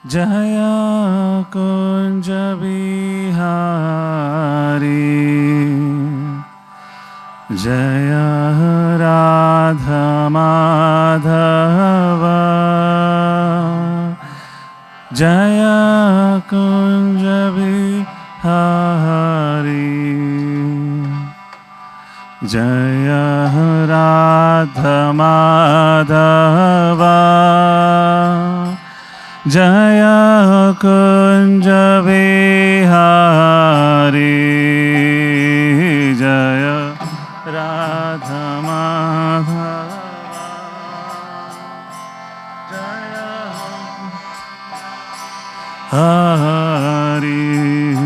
Jaya Kunja Bihari, Jaya Radha Madhava, Jaya Kunja Bihari, Jaya Radha Madhava, Jaya Kunja Bihari, Jaya Radha Madhava, Jaya Hari,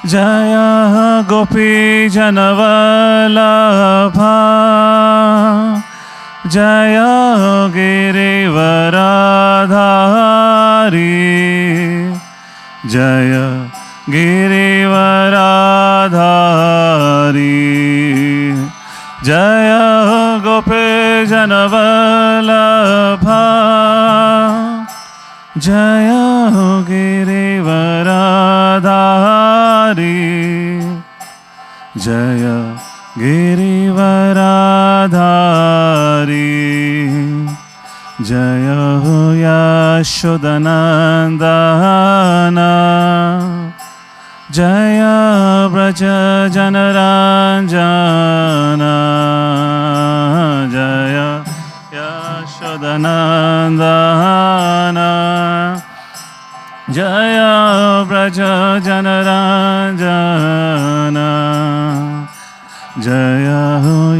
Jaya Gopi Janavalabha, Jaya Girivaradhari, Jaya Girivaradhari, Jaya Gopi Janavalabha, Jaya Girivaradhari, Jaya Girivaradhari, Jaya Yashodanandana, Jaya Braja Janaranjana, Jaya Yashodanandana, Jaya Braja Janaranjana, Jaya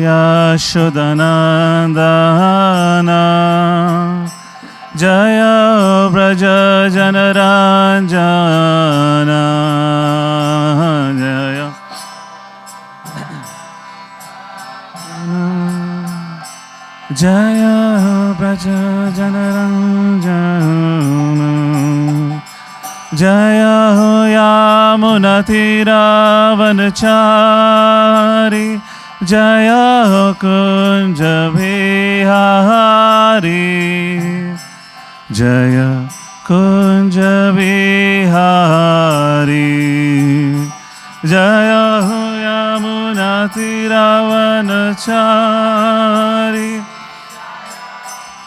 Yashodanandana, Jaya Braja Janaranjana, Jaya Jaya Braja Janaranjana, Jaya Yamunatiravanachari, Jaya Kunja Bihari, Jaya Kunja Bihari, Jaya Yamunatiravanachari,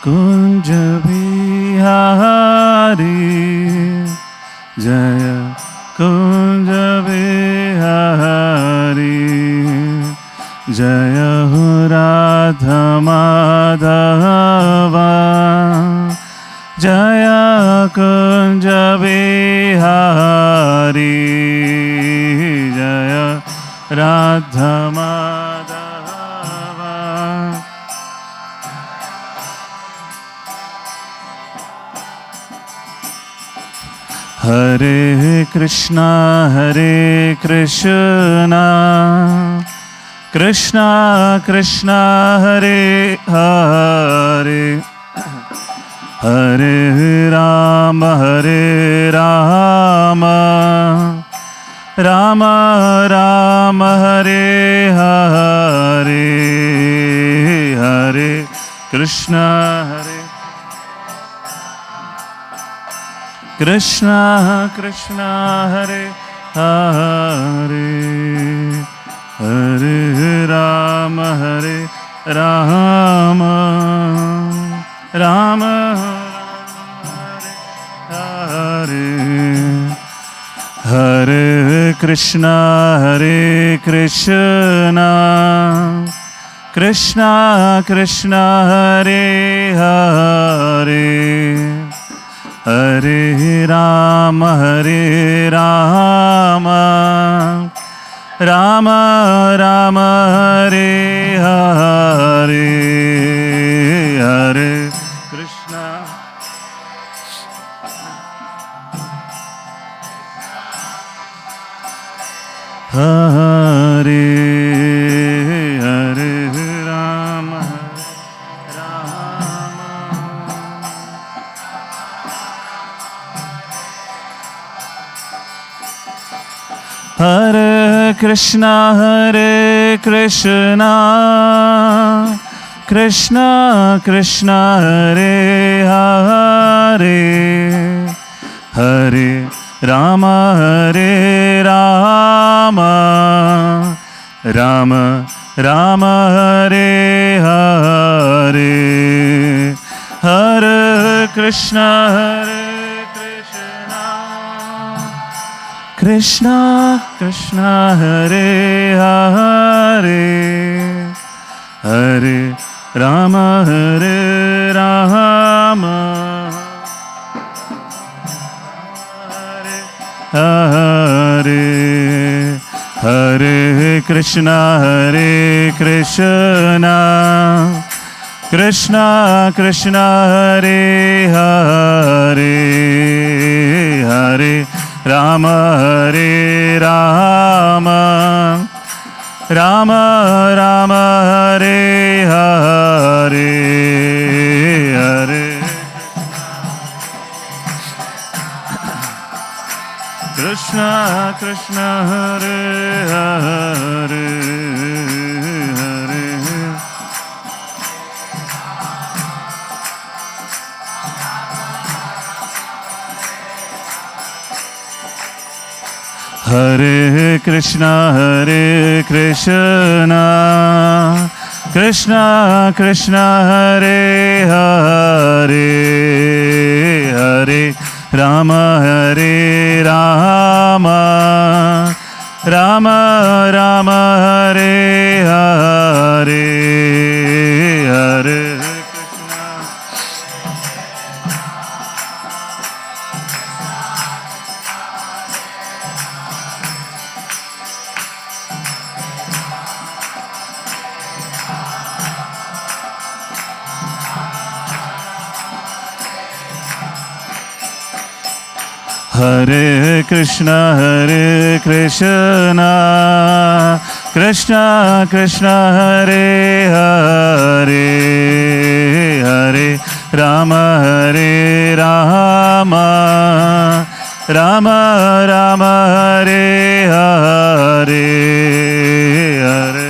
Kunja Bihari, Jaya Kunja Bihari, Jaya Radha Madhava, Jaya Kunja Bihari, Jaya Radha Madhava, Hare Krishna, Hare Krishna, Krishna Krishna, Hare Hare, Hare Rama, Hare Rama, Rama Rama, Hare Hare, Hare Krishna, Hare Krishna Krishna, Hare Hare, Hare Rama, Hare Rama, Rama Hare Hare, Hare Krishna, Hare Krishna, Krishna Krishna, Hare Hare, Hare Rama, Hare Rama, Rama Rama, Hare Hare, Hare Krishna, Hare Hare Rama, Hare Krishna, Hare Krishna, Krishna Krishna, Hare Hare, Rama Hare Rama, Rama Rama Hare Hare, Hare Krishna Hare Krishna, Krishna Krishna Hare Hare, Hare Rama Hare Rama, Hare Hare Krishna Hare Krishna, Krishna Krishna Hare Hare, Hare Rama Hare Rama, Rama Rama Hare Hare, Hare Krishna Krishna Hare Hare, Hare Hare Krishna Krishna Krishna Hare Hare, Hare Rama Hare Rama, Rama Rama Hare Hare, Hare Hare Krishna Krishna Krishna Hare Hare, Hare Rama Hare Rama, Rama Rama Hare Hare, Hare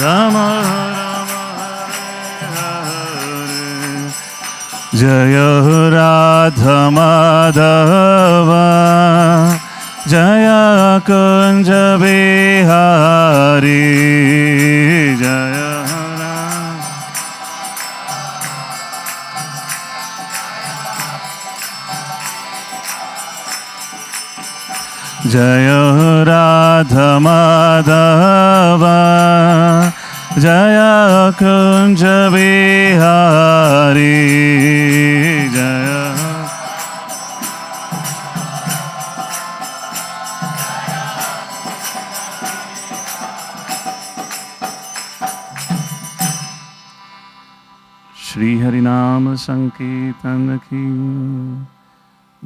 Rama Rama Hare Hare, Jaya Radha Madhava, Jaya Kunja Bihari, Jaya Jaya Radha Madhava, Jaya Kunja Bihari, Jaya Shri Harinam Sankirtan Ki,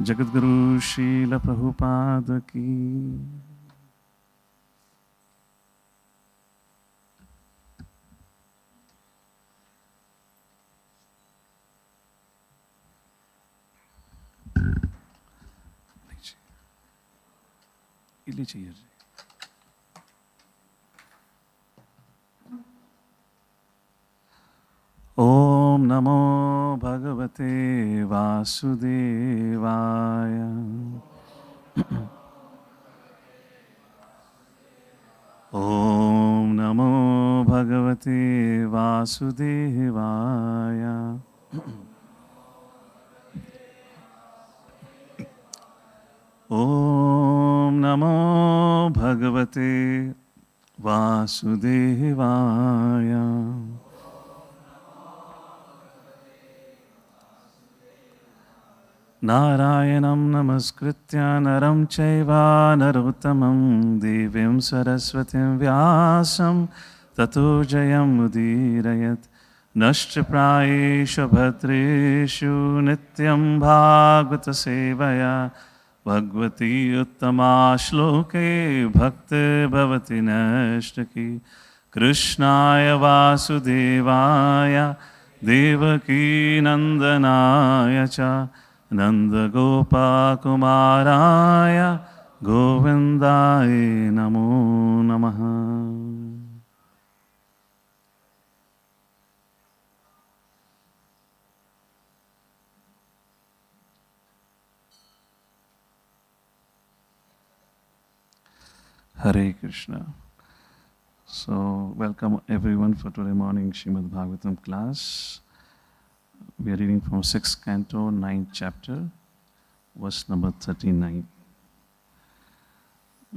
Jagadguru Srila Prabhupada Ki. Om Namo Bhagavate Vasudevaya, Om Namo Bhagavate Vasudevaya, Om Namo Bhagavate Vasudevaya. Narayanam namaskritya naram chaiva narottamam devim saraswatim vyasam tato jayam udirayat nashtraprayeshu bhadreshu nityam bhagavata sevaya bhagavati uttama shloke bhakti bhavati nashtaki krishnaya vasudevaya devaki nandanaya cha Nanda Gopa Kumaraya Govindaya Namo Namaha. Hare Krishna. So, welcome everyone for today morning Srimad Bhagavatam class. We are reading from 6th canto, 9th chapter, verse number 39.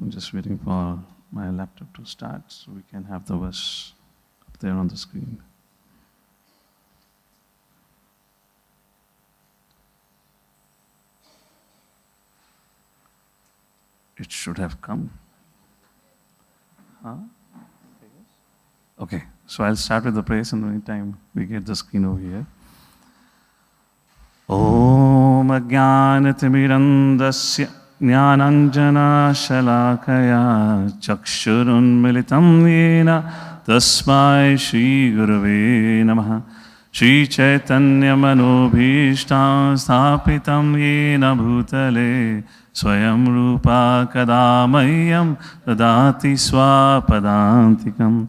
I'm just waiting for my laptop to start so we can have the verse up there on the screen. It should have come. Huh? Okay, so I'll start with the praise in the meantime we get the screen over here. Om Ajnanatimirandasya Jnananjana Shalakaya Chakshurunmilitam Yena Tasmai Shri Gurave Namaha Shri Chaitanya Manobhishtam Sthapitam Yena Bhutale Swayam Rupa Kadamayam Dadati Swapadantikam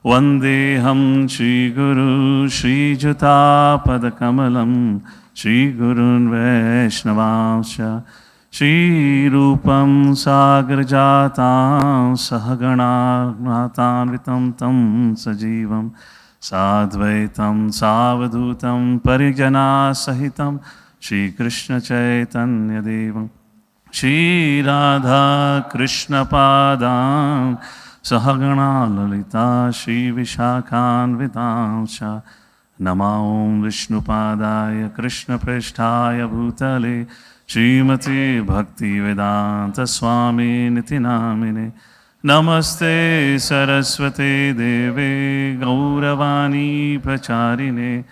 Vandeham Shri Guru Shri Juta Padakamalam Shri Gurun Vaishnavamsha Shri Rupam Sagarjatam Sahagana Matanvitam Tam Sajivam Sadvaitam Savadhutam Parijana Sahitam Shri Krishna Chaitanya Devam Shri Radha Krishna Padam Sahagana Lalita Shri Vishakhanvitamsha Namaum Vishnu Padaya Krishna Prishtaya Bhutale Srimati Bhakti Vedanta Swami Niti Namine Namaste Saraswate Deve Gauravani Pracharine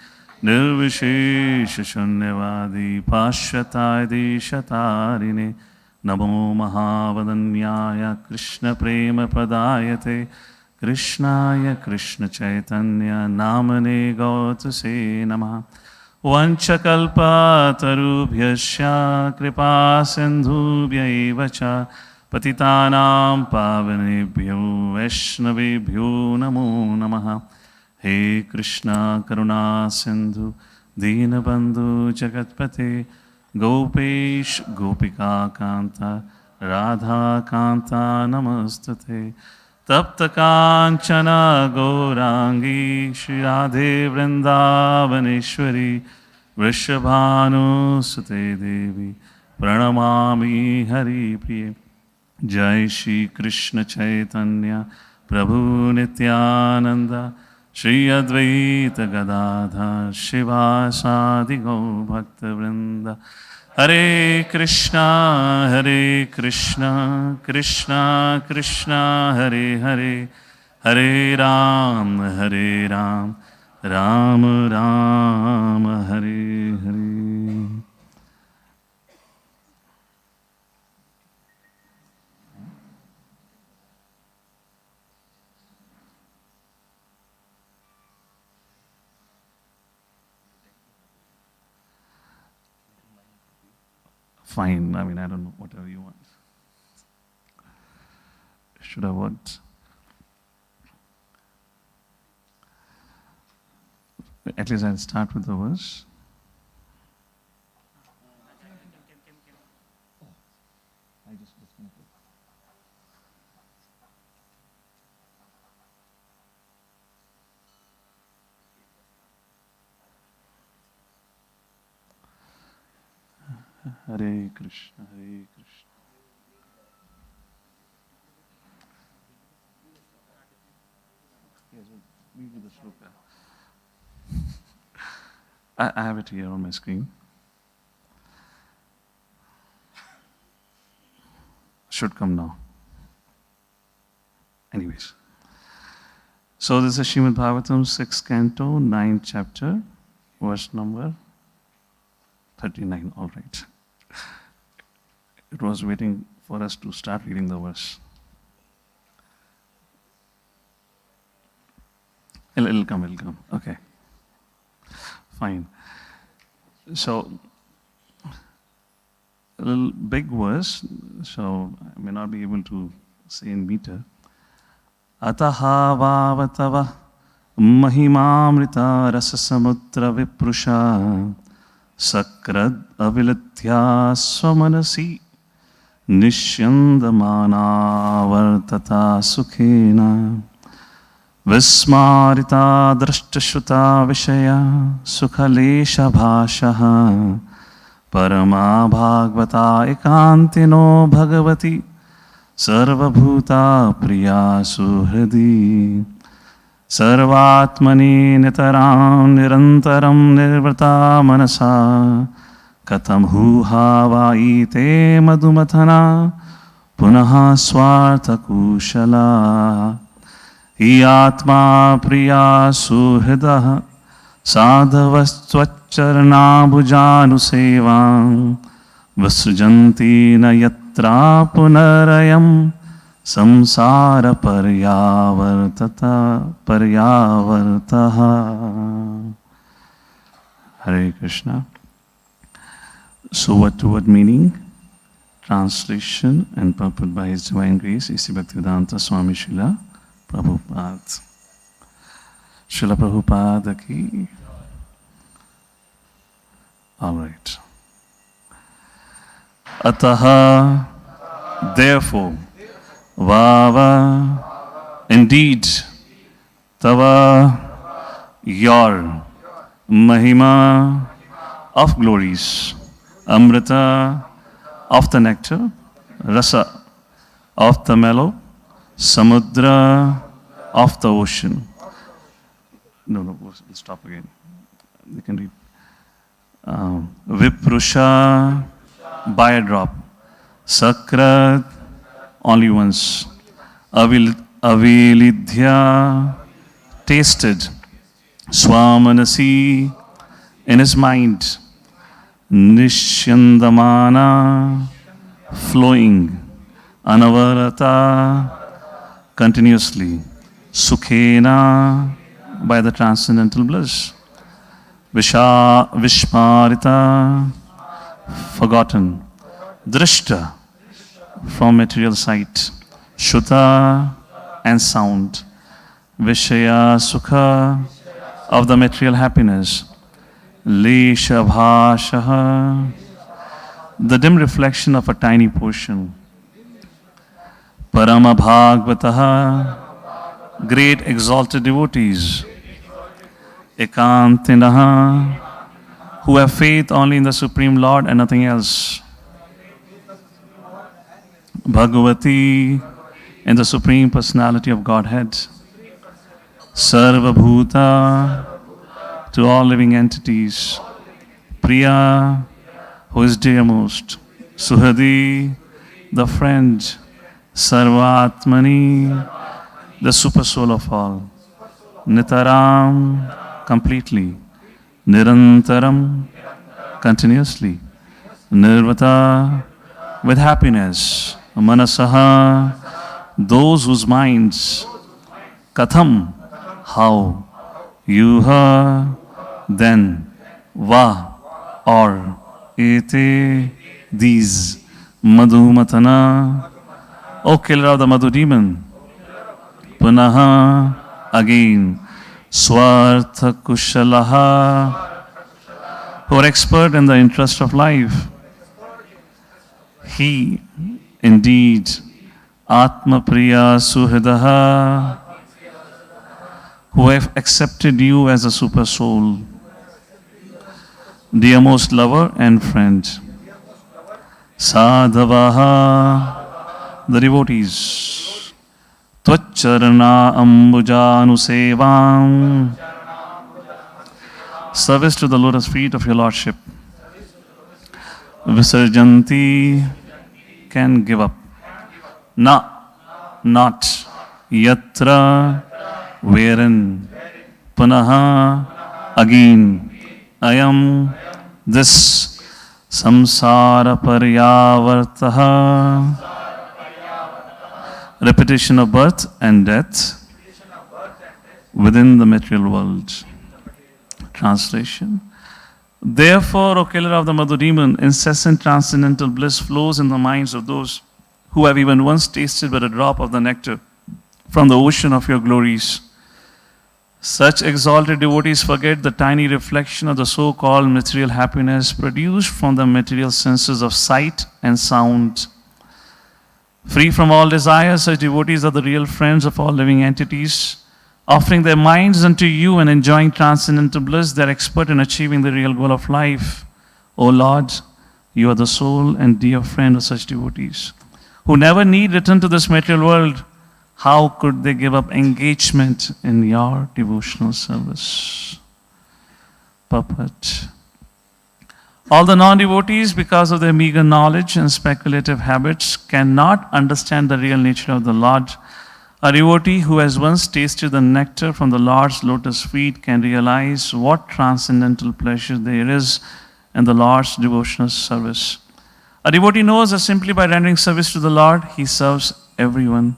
Nirvishesha Shunyavadi Pashyatai Deshatarine Namo Mahavadanyaya Krishna Prema Pradayate Krishnaya Krishna Chaitanya Namane Gautase Namaha Vanchakalpa Tarubhyasya Kripa Sindhubhya Evacha Patitanam Pavanebhyo Vaishnavebhyo Namo Namaha He Krishna Karuna Sindhu Dinabandhu Jagatpate Gopesh Gopika Kanta Radha Kanta Namastate Tapta Kanchana Gaurangi Shri Radhe Vrindavaneshwari Vrishabhanu Sute Devi Pranamami Hari Priye Jai Shri Krishna Chaitanya Prabhu Nityananda Shri Advaita Gadadha Shivasadi Gaur Bhakta Vrinda Hare Krishna Krishna Krishna Hare Hare Hare Ram Ram Ram Hare Hare. Fine, I mean, I don't know, whatever you want. Should have worked. At least I'll start with the verse. I just disconnected. Hare Krishna, Hare Krishna. Yes, we do the shloka. I have it here on my screen. Should come now. Anyways. So this is Srimad Bhagavatam, 6th canto, 9th chapter, verse number 39. All right. It was waiting for us to start reading the verse. It'll come. Okay. Fine. So, a little big verse, so I may not be able to say in meter. Ataha vavatava mahimamrita rasasamutra viprusha sakrad avilatya swamanasi nishyandamana vartata sukhena Vismarita drashtashruta vishaya sukhalesha bhashaha Parama bhagavata ekantino bhagavati sarvabhuta priya suhridi Sarvatmani nitaram nirantaram nirvrata manasa Katam huha vaite madhumathana punaha swartha kushala Hi atma priya suhridah sadhavastvacharna bhujanusevam vasrujanti na yatra punarayam samsara paryavartaha. Hare Krishna. So what meaning? Translation and purport by His Divine Grace, A.C. Bhaktivedanta Swami Srila Prabhupada. Srila Prabhupada ki. All right. Ataha, therefore, Vava, indeed, Tava, your Mahima of glories, Amrita of the nectar, Rasa of the mellow, Samudra of the ocean. No, we'll stop again. You can read. Viprusha, by a drop. Sakrat, only once. Avilidhya, tasted. Swamanasi, in his mind. Nishyandamana, flowing. Anavarata, continuously. Sukhena, by the transcendental bliss. Vishmarita, forgotten. Drishta, from material sight. Shuta, and sound. Vishaya Sukha, of the material happiness. Lesha Bhashaha, the dim reflection of a tiny portion. Parama Bhagavataha, great exalted devotees. Ekantinaha, who have faith only in the Supreme Lord and nothing else. Bhagavati, in the Supreme Personality of Godhead. Sarvabhuta, to all living entities. Priya, who is dearmost. Suhadi, the friend. Sarvatmani, the super soul of all. Nitaram, completely. Nirantaram, continuously. Nirvata, with happiness. Manasaha, those whose minds. Katham, how. Yuha, then. Va, or. Ete, these. Madhumatana, O killer of the Madhu demon. Punaha, again. Swartha Kushalaha, who are expert in the interest of life. He, indeed, Atma Priya Suhridaha, who have accepted you as a super soul, dearmost lover and friend. Sadhavaha, the devotees. Tvacharana ambujanusevam, service to the lotus feet of your Lordship. Visarjanti, can give up. Na, not. Yatra, wherein. Punaha, again. Ayam, this. Samsara paryavartaha, repetition of birth and death within the material world. Translation. Therefore, O killer of the Madhu demon, incessant transcendental bliss flows in the minds of those who have even once tasted but a drop of the nectar from the ocean of your glories. Such exalted devotees forget the tiny reflection of the so-called material happiness produced from the material senses of sight and sound. Free from all desires, such devotees are the real friends of all living entities. Offering their minds unto you and enjoying transcendental bliss, they are expert in achieving the real goal of life. O Lord, you are the soul and dear friend of such devotees, who never need return to this material world. How could they give up engagement in your devotional service? Purport. All the non-devotees, because of their meager knowledge and speculative habits, cannot understand the real nature of the Lord. A devotee who has once tasted the nectar from the Lord's lotus feet can realize what transcendental pleasure there is in the Lord's devotional service. A devotee knows that simply by rendering service to the Lord, he serves everyone.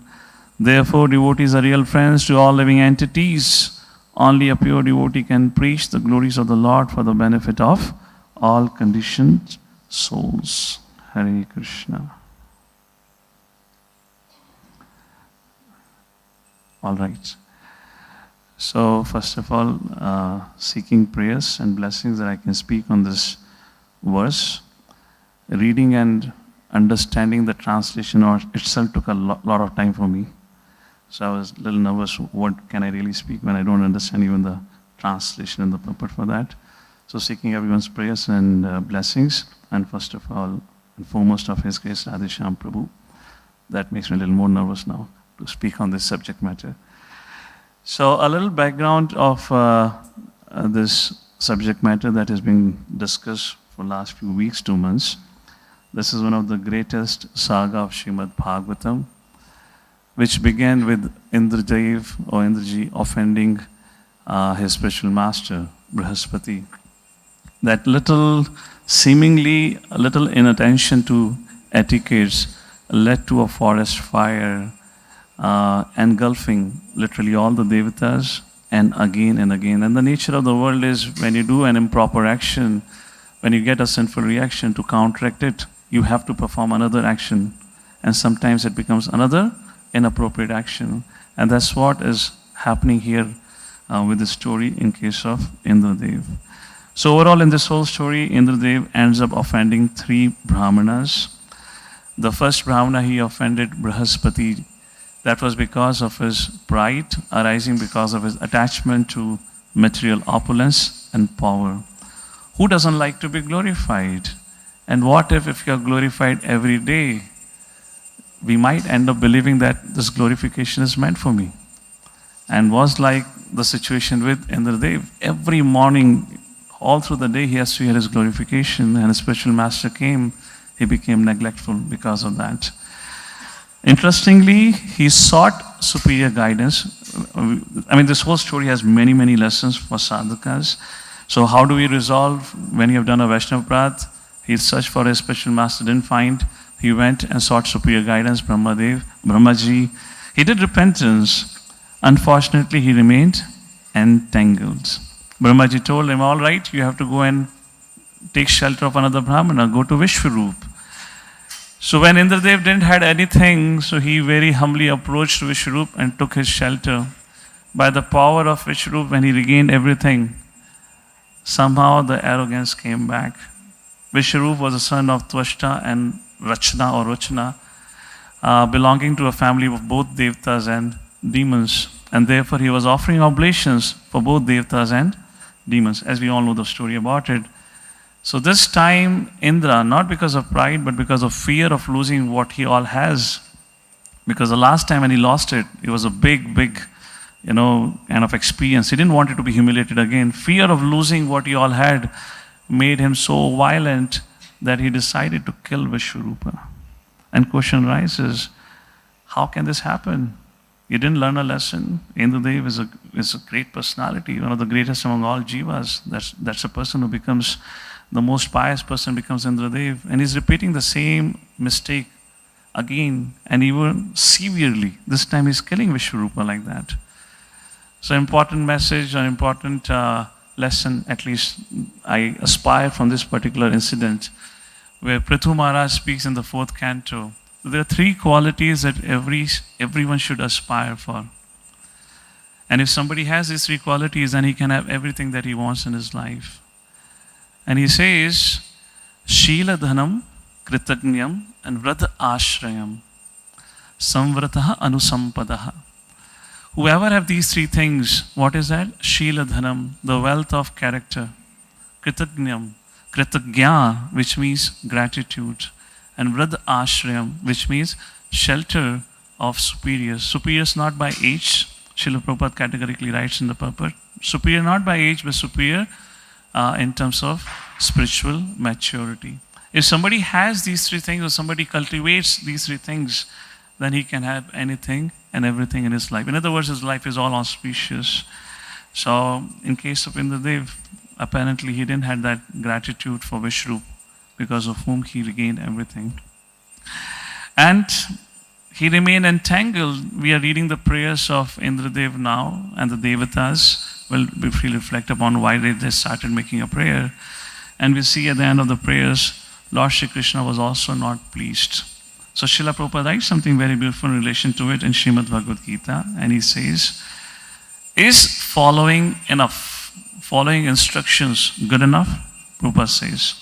Therefore, devotees are real friends to all living entities. Only a pure devotee can preach the glories of the Lord for the benefit of all conditioned souls. Hare Krishna. All right. So, first of all, seeking prayers and blessings that I can speak on this verse. Reading and understanding the translation itself took a lot of time for me. So I was a little nervous, what can I really speak when I don't understand even the translation and the purport for that. So seeking everyone's prayers and blessings, and first of all, and foremost of His Grace, Radheshyam Prabhu. That makes me a little more nervous now to speak on this subject matter. So a little background of this subject matter that has been discussed for last few weeks, 2 months. This is one of the greatest saga of Srimad Bhagavatam, which began with Indradev or Indraji offending his spiritual master, Brihaspati. That seemingly a little inattention to etiquettes led to a forest fire, engulfing literally all the devatas and again and again. And the nature of the world is when you do an improper action, when you get a sinful reaction, to counteract it, you have to perform another action. And sometimes it becomes another inappropriate action. And that's what is happening here with the story in case of Indradev. So overall in this whole story, Indradev ends up offending 3 Brahmanas. The first Brahmana, he offended Brihaspati. That was because of his pride, arising because of his attachment to material opulence and power. Who doesn't like to be glorified? And what if you are glorified every day? We might end up believing that this glorification is meant for me. And was like the situation with Indradev. Every morning, all through the day, he has to hear his glorification, and his spiritual master came, he became neglectful because of that. Interestingly, he sought superior guidance. I mean, this whole story has many, many lessons for sadhakas. So how do we resolve when you have done a Vaishnava Prat? He searched for his spiritual master, didn't find. He went and sought superior guidance, Brahmaji. He did repentance. Unfortunately, he remained entangled. Brahmaji told him, all right, you have to go and take shelter of another Brahmana, go to Vishwarup. So when Indradev didn't have anything, so he very humbly approached Vishwarup and took his shelter. By the power of Vishwarup, when he regained everything, somehow the arrogance came back. Vishwarup was a son of Tvashta and Rachna, belonging to a family of both Devatas and demons. And therefore he was offering oblations for both Devatas and demons, as we all know the story about it. So this time Indra, not because of pride, but because of fear of losing what he all has, because the last time when he lost it, it was a big, kind of experience. He didn't want it to be humiliated again. Fear of losing what he all had made him so violent that he decided to kill Vishwarupa. And question arises, how can this happen? You didn't learn a lesson. Indradev is a great personality, one of the greatest among all jivas. That's a person who becomes, the most pious person becomes Indradev. And he's repeating the same mistake again and even severely. This time he's killing Vishwarupa like that. So important message, an important lesson, at least I aspire from this particular incident, where Prithu Maharaj speaks in the 4th canto. There are 3 qualities that everyone should aspire for. And if somebody has these 3 qualities, then he can have everything that he wants in his life. And he says, Shila Dhanam, Kritagnyam, and Vrata Ashrayam, Samvrataha Anusampadaha. Whoever have these 3 things, what is that? Shila Dhanam, the wealth of character. Kritagnyam, Kritagya, which means gratitude. And Vrata Ashrayam, which means shelter of superiors. Superiors not by age. Srila Prabhupada categorically writes in the purport. Superior not by age, but superior in terms of spiritual maturity. If somebody has these 3 things, or somebody cultivates these 3 things, then he can have anything and everything in his life. In other words, his life is all auspicious. So, in case of Indradev, apparently he didn't have that gratitude for Vishnu, because of whom he regained everything. And he remained entangled. We are reading the prayers of Indradev now, and the Devatas will briefly reflect upon why they started making a prayer. And we see at the end of the prayers, Lord Shri Krishna was also not pleased. So Srila Prabhupada writes something very beautiful in relation to it in Srimad Bhagavad Gita, and he says, is following enough? Following instructions good enough? Prabhupada says.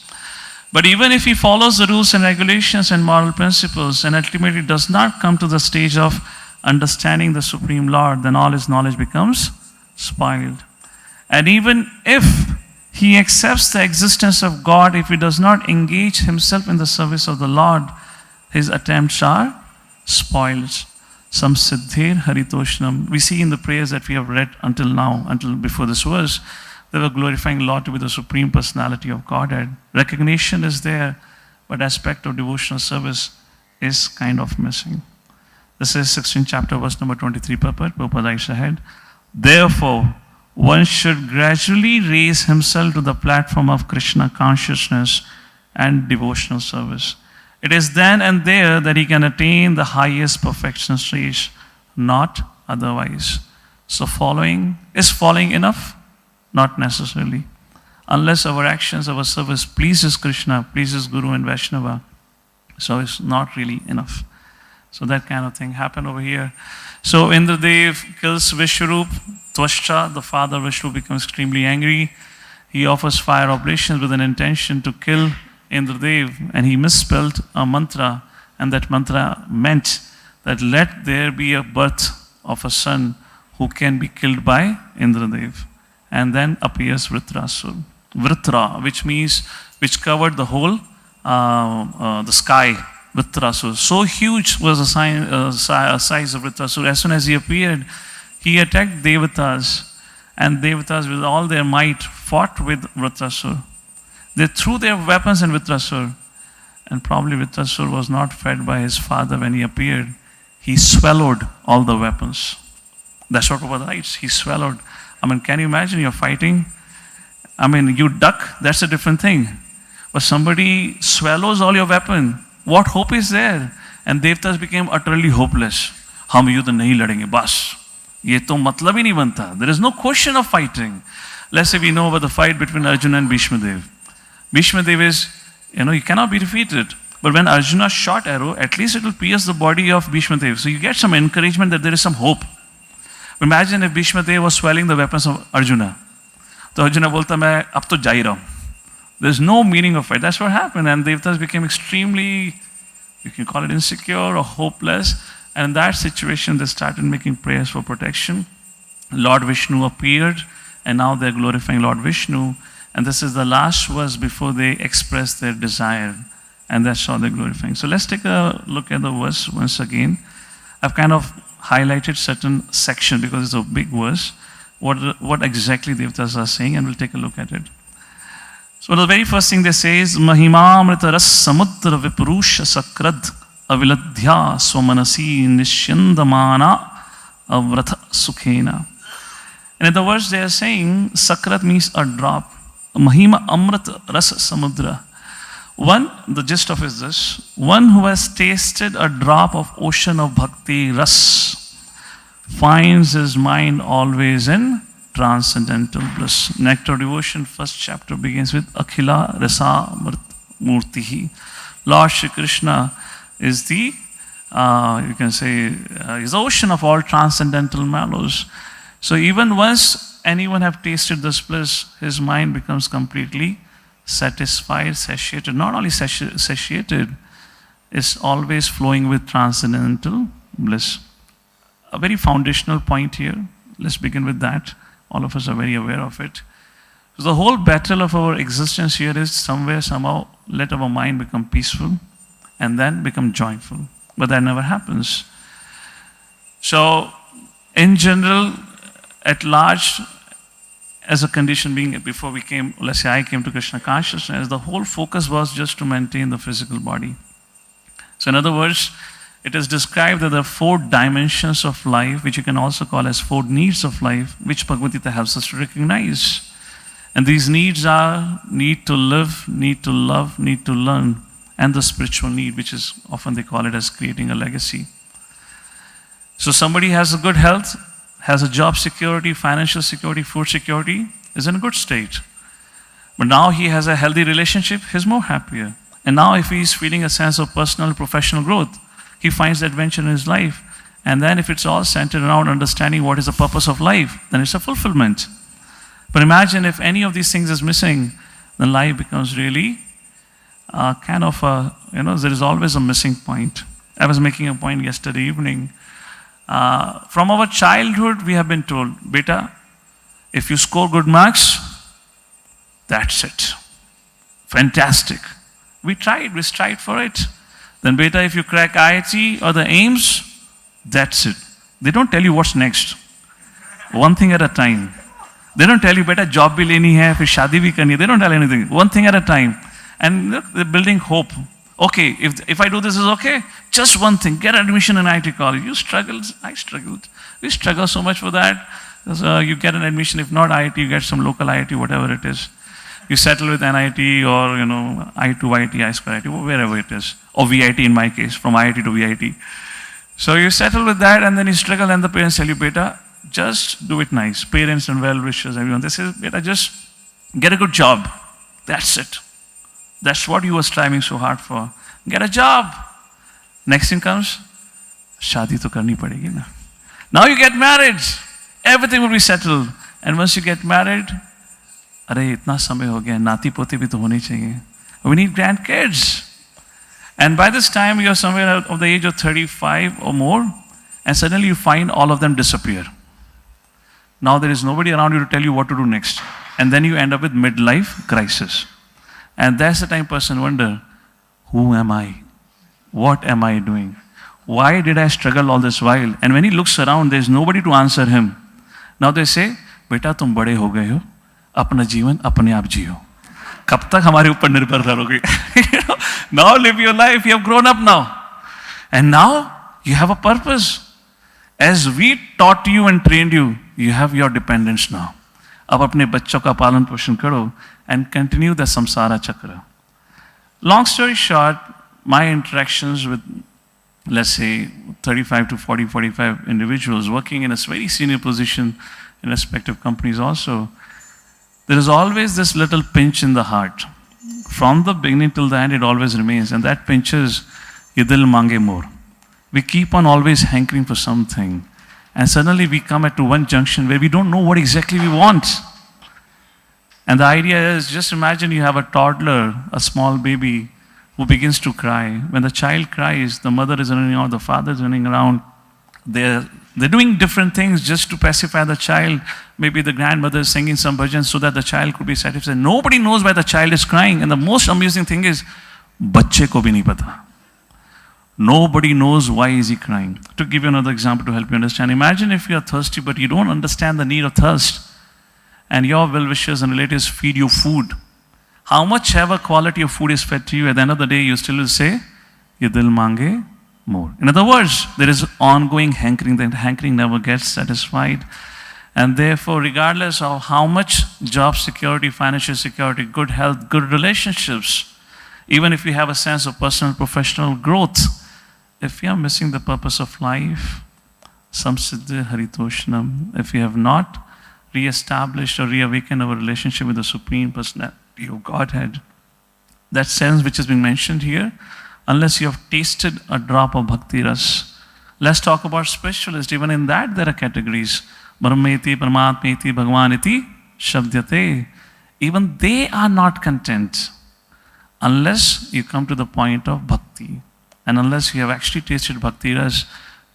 But even if he follows the rules and regulations and moral principles and ultimately does not come to the stage of understanding the Supreme Lord, then all his knowledge becomes spoiled. And even if he accepts the existence of God, if he does not engage himself in the service of the Lord, his attempts are spoiled. Some siddhir haritoshnam. We see in the prayers that we have read until now, until before this verse, they were glorifying Lord to be the Supreme Personality of Godhead. Recognition is there, but aspect of devotional service is kind of missing. This is 16th chapter, verse number 23, purport. Prabhupada writes ahead. Therefore, one should gradually raise himself to the platform of Krishna consciousness and devotional service. It is then and there that he can attain the highest perfection stage, not otherwise. So is following enough? Not necessarily. Unless our actions, our service pleases Krishna, pleases Guru and Vaishnava, so it's not really enough. So that kind of thing happened over here. So Indradev kills Vishwarup. Tvashcha, the father of Vishnu, becomes extremely angry. He offers fire oblations with an intention to kill Indradev, and he misspelled a mantra, and that mantra meant that let there be a birth of a son who can be killed by Indradev. And then appears Vritrasur. Vritra, which covered the whole, the sky. Vritrasur. So huge was the size of Vritrasur. As soon as he appeared, he attacked Devatas. And Devatas with all their might fought with Vritrasur. They threw their weapons in Vritrasur. And probably Vritrasur was not fed by his father when he appeared. He swallowed all the weapons. That's what Prabhupada writes. He swallowed. I mean, can you imagine you're fighting? I mean, you duck, that's a different thing. But somebody swallows all your weapon. What hope is there? And Devatas became utterly hopeless. हम युद्ध नहीं लड़ेंगे बस ये तो मतलब ही नहीं बनता. There is no question of fighting. Let's say we know about the fight between Arjuna and Bhishma Dev. Bhishma Dev is, he cannot be defeated. But when Arjuna shot arrow, at least it will pierce the body of Bhishma Dev. So you get some encouragement that there is some hope. Imagine if Bhishma Dev was swallowing the weapons of Arjuna. So Arjuna bolta main ab to ja hi raha hu. There's no meaning of fight. That's what happened. And Devatas became extremely, you can call it insecure or hopeless. And in that situation, they started making prayers for protection. Lord Vishnu appeared, and now they're glorifying Lord Vishnu. And this is the last verse before they express their desire. And that's how they're glorifying. So let's take a look at the verse once again. I've kind of highlighted certain section because it's a big verse. What exactly Devatas are saying, and we'll take a look at it. So the very first thing they say is Mahimamrita ras samudra vipurusha sakrad aviladhya swamanasi nishyandamana avratha sukhena. And in the verse they are saying sakrat means a drop. Mahima amrit ras samudra. One, the gist of it is this: one who has tasted a drop of ocean of bhakti ras finds his mind always in transcendental bliss. Nectar Devotion, first chapter begins with Akhila Rasa Murtihi. Lord Shri Krishna is the, you can say, is the ocean of all transcendental mellows. So even once anyone have tasted this bliss, his mind becomes completely satisfied, satiated. Not only satiated, it's always flowing with transcendental bliss. A very foundational point here. Let's begin with that. All of us are very aware of it. So the whole battle of our existence here is somewhere, somehow, let our mind become peaceful and then become joyful. But that never happens. So, in general, at large, as a condition being, before we came, let's say I came to Krishna consciousness, the whole focus was just to maintain the physical body. So in other words, it is described that there are 4 dimensions of life, which you can also call as 4 needs of life, which Bhagavad Gita helps us to recognize. And these needs are need to live, need to love, need to learn, and the spiritual need, which is often they call it as creating a legacy. So somebody has a good health, has a job security, financial security, food security, is in a good state. But now he has a healthy relationship, he's more happier. And now if he is feeling a sense of personal and professional growth, he finds adventure in his life. And then if it's all centered around understanding what is the purpose of life, then it's a fulfillment. But imagine if any of these things is missing, then life becomes really kind of a, there is always a missing point. I was making a point yesterday evening. From our childhood, we have been told, beta, if you score good marks, that's it. Fantastic. We strived for it. Then beta, if you crack IIT or the AIMS, that's it. They don't tell you what's next. One thing at a time. They don't tell you, beta, job bhi leni hai, fir shadi bhi karni hai. They don't tell anything. One thing at a time. And look, they're building hope. Okay, if I do this is okay, just one thing, get admission in IIT college. You struggled, I struggled. We struggle so much for that. You get an admission, if not IIT, you get some local IIT, whatever it is. You settle with NIT or, I2IT, I2IT, wherever it is. Or VIT in my case, from IIT to VIT. So you settle with that and then you struggle and the parents tell you, beta, just do it nice. Parents and well-wishers, everyone. This is, beta, just get a good job. That's it. That's what you were striving so hard for. Get a job. Next thing comes, shadi to karni padegi na. Now you get married. Everything will be settled. And once you get married, अरे इतना समय हो गया नाती पोती भी तो होनी चाहिए. We need grandkids. And by this time you're somewhere of the age of 35 or more, and suddenly you find all of them disappear. Now there is nobody around you to tell you what to do next. And then you end up with midlife crisis. And that's the time person wonder, who am I? What am I doing? Why did I struggle all this while? And when he looks around, there's nobody to answer him. Now they say, बेटा तुम बड़े हो गए हो, अपना जीवन अपने आप जियो. कब तक हमारे ऊपर निर्भर रहोगे? Now live your life. You have grown up now, and now you have a purpose. As we taught you and trained you, you have your dependence now. अब अपने बच्चों का पालन पोषण करो and continue the samsara chakra. Long story short, my interactions with, let's say, 35 to 40, 45 individuals working in a very senior position in respective companies also, there is always this little pinch in the heart. From the beginning till the end, it always remains. And that pinch is, ye dil mange more. We keep on always hankering for something. And suddenly we come to one junction where we don't know what exactly we want. And the idea is, just imagine you have a toddler, a small baby, who begins to cry. When the child cries, the mother is running around, the father is running around. They're doing different things just to pacify the child. Maybe the grandmother is singing some bhajans so that the child could be satisfied. Nobody knows why the child is crying. And the most amusing thing is, bacche ko bhi nahi pata. Nobody knows why is he crying. To give you another example to help you understand, imagine if you are thirsty but you don't understand the need of thirst, and your well-wishers and relatives feed you food. How much ever quality of food is fed to you, at the end of the day you still will say, ye dil mange more. In other words, there is ongoing hankering. That hankering never gets satisfied. And therefore, regardless of how much job security, financial security, good health, good relationships, even if we have a sense of personal, professional growth, if we are missing the purpose of life, samsiddhi haritoshnam, if we have not re-establish or reawaken our relationship with the Supreme Personality of Godhead. That sense which has been mentioned here, unless you have tasted a drop of Bhakti Ras. Let's talk about spiritualists. Even in that there are categories. Brahmeti, Paramatmeti, Bhagavaniti, Shabdyate. Even they are not content unless you come to the point of Bhakti. And unless you have actually tasted Bhakti Ras,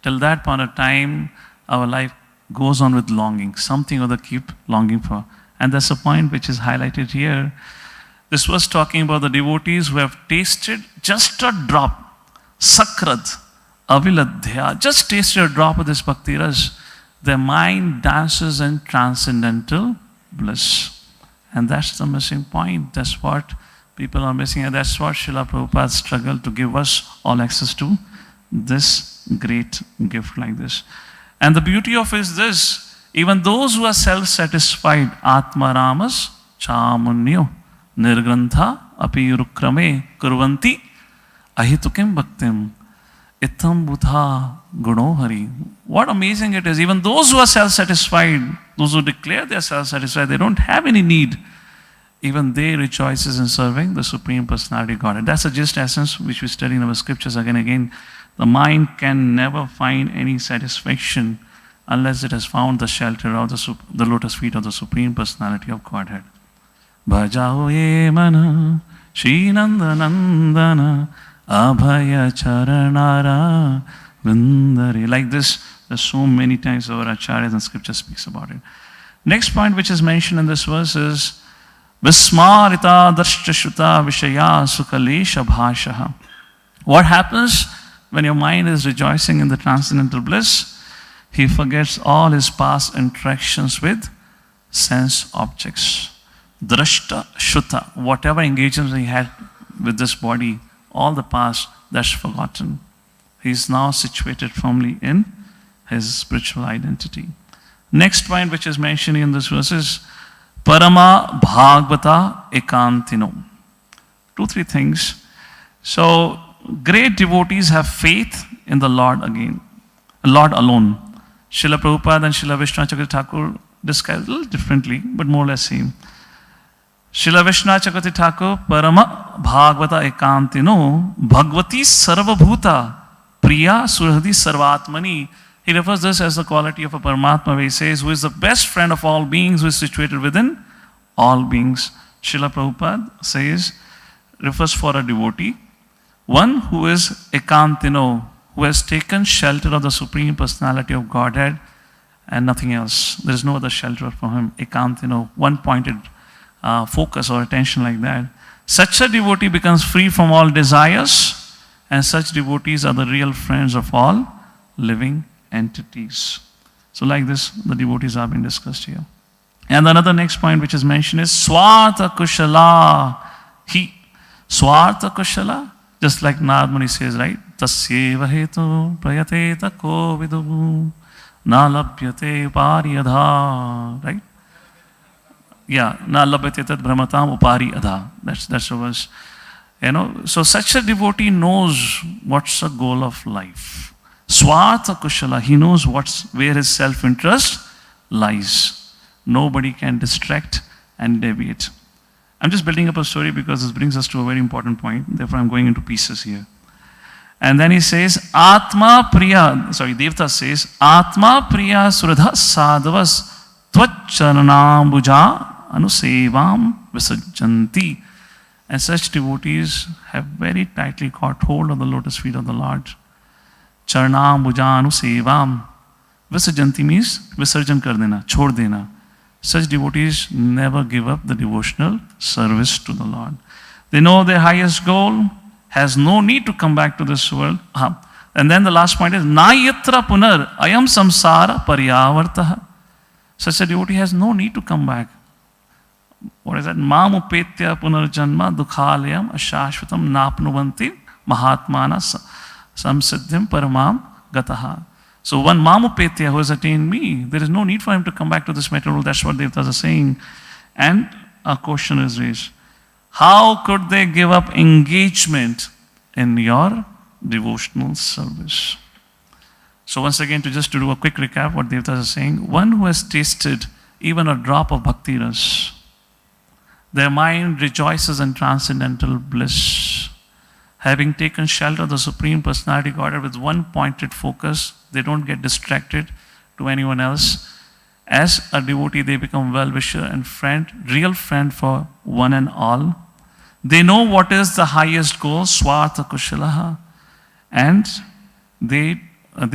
till that point of time, our life goes on with longing. Something or other keep longing for. And that's a point which is highlighted here. This was talking about the devotees who have tasted just a drop. Sakrad, Aviladhya, just tasted a drop of this Bhakti Ras. Their mind dances in transcendental bliss. And that's the missing point. That's what people are missing. And that's what Srila Prabhupada struggled to give us all access to. This great gift like this. And the beauty of it is this. Even those who are self-satisfied, Atma Ramas, Chamunyo, Nirgrantha, Apirukrame, Kurvanti, Ahitukim Bhaktim, Itam Buddha Guno Hari. What amazing it is. Even those who are self-satisfied, those who declare they are self-satisfied, they don't have any need. Even they rejoices in serving the Supreme Personality of Godhead. That's the gist essence which we study in our scriptures again and again. The mind can never find any satisfaction unless it has found the shelter of the lotus feet of the Supreme Personality of Godhead. Bhajao ye mana, Shri Nanda Nandana, Abhaya Charanara Vindari. Like this, there's so many times our acharyas and scripture speaks about it. Next point which is mentioned in this verse is Vismarita Darshtashuta Vishaya Sukhalesha Bhashaha. What happens when your mind is rejoicing in the transcendental bliss? He forgets all his past interactions with sense objects. Drashta Shuta, whatever engagements he had with this body, all the past, that's forgotten. He is now situated firmly in his spiritual identity. Next point which is mentioned in this verse is Parama Bhagavata Ekantino. 2-3 things. So, great devotees have faith in the Lord again, Lord alone. Srila Prabhupada and Srila Vishnu Thakur describe it a little differently, but more or less same. Srila Vishnu Thakur, Parama Bhagavata Ekantino, Bhagavati Sarvabhuta, Priya Surhadi Sarvatmani. He refers this as the quality of a Paramatma, where he says, who is the best friend of all beings, who is situated within all beings. Srila Prabhupada says, refers for a devotee, one who is ekantino, who has taken shelter of the Supreme Personality of Godhead and nothing else. There is no other shelter for him. Ekantino, one-pointed focus or attention like that. Such a devotee becomes free from all desires, and such devotees are the real friends of all living entities. So like this, the devotees are being discussed here. And another next point which is mentioned is Swartha Kushala. He, Swartha Kushala, just like Narad Muni says, right? Tasyeva hetu prayate tako vidu na labhyate upari adha. Right? Yeah, na labhyate tat brahmatam upari adha. That's the verse. You know, so such a devotee knows what's the goal of life. Swartha Kushala, he knows where his self-interest lies. Nobody can distract and deviate. I'm just building up a story because this brings us to a very important point. Therefore, I'm going into pieces here. And then he says, Atma Priya, Devta says, Atma Priya Suradha Sadhavas Tvaccharanambuja Anusevam Visajjanti. And such devotees have very tightly caught hold of the lotus feet of the Lord. Charnam Bujanu Sevam. Visajanti means Visarjan kar dena, chhod dena. Such devotees never give up the devotional service to the Lord. They know their highest goal has no need to come back to this world. And then the last point is Nayatra Punar Ayam Samsara Paryavartaha. Such a devotee has no need to come back. What is that? Mamupetya Punarjanma Dukhalayam Ashashvatam Napnuvanti Mahatmana Samsiddhim Paramam Gataha. So one Mamupetya who has attained me, there is no need for him to come back to this material world. That's what Devtas are saying. And a question is raised. How could they give up engagement in your devotional service? So once again, to do a quick recap what Devtas are saying, one who has tasted even a drop of bhakti ras. Their mind rejoices in transcendental bliss. Having taken shelter of the Supreme Personality Godhead with one pointed focus, they don't get distracted to anyone else. As a devotee, they become well-wisher and friend, real friend for one and all. They know what is the highest goal, Swartha Kushalaha, and they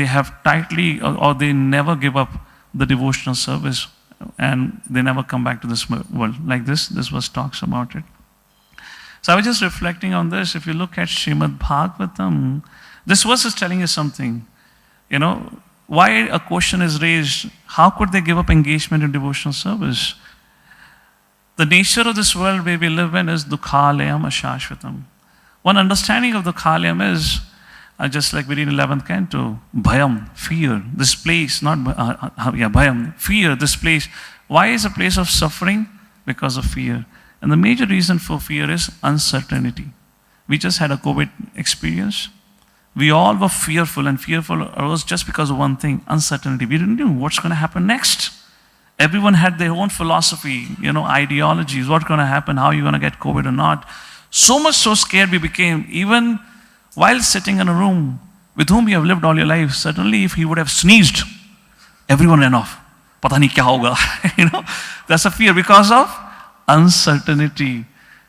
have tightly, or they never give up the devotional service, and they never come back to this world. Like this verse talks about it. So I was just reflecting on this. If you look at Srimad Bhagavatam, this verse is telling you something. Why a question is raised, how could they give up engagement in devotional service? The nature of this world where we live in is dukhalayam ashashvatam. One understanding of dukhalayam is, just like we read in 11th canto, bhayam, fear, this place, not bhayam, fear, this place. Why is a place of suffering? Because of fear. And the major reason for fear is uncertainty. We just had a COVID experience. We all were fearful, and fearful arose just because of one thing, uncertainty. We didn't know what's going to happen next. Everyone had their own philosophy, ideologies, what's going to happen, how you're going to get COVID or not. So much so scared we became, even while sitting in a room with whom you have lived all your life, suddenly if he would have sneezed, everyone ran off. Pata nahi kya hoga. That's a fear because of uncertainty.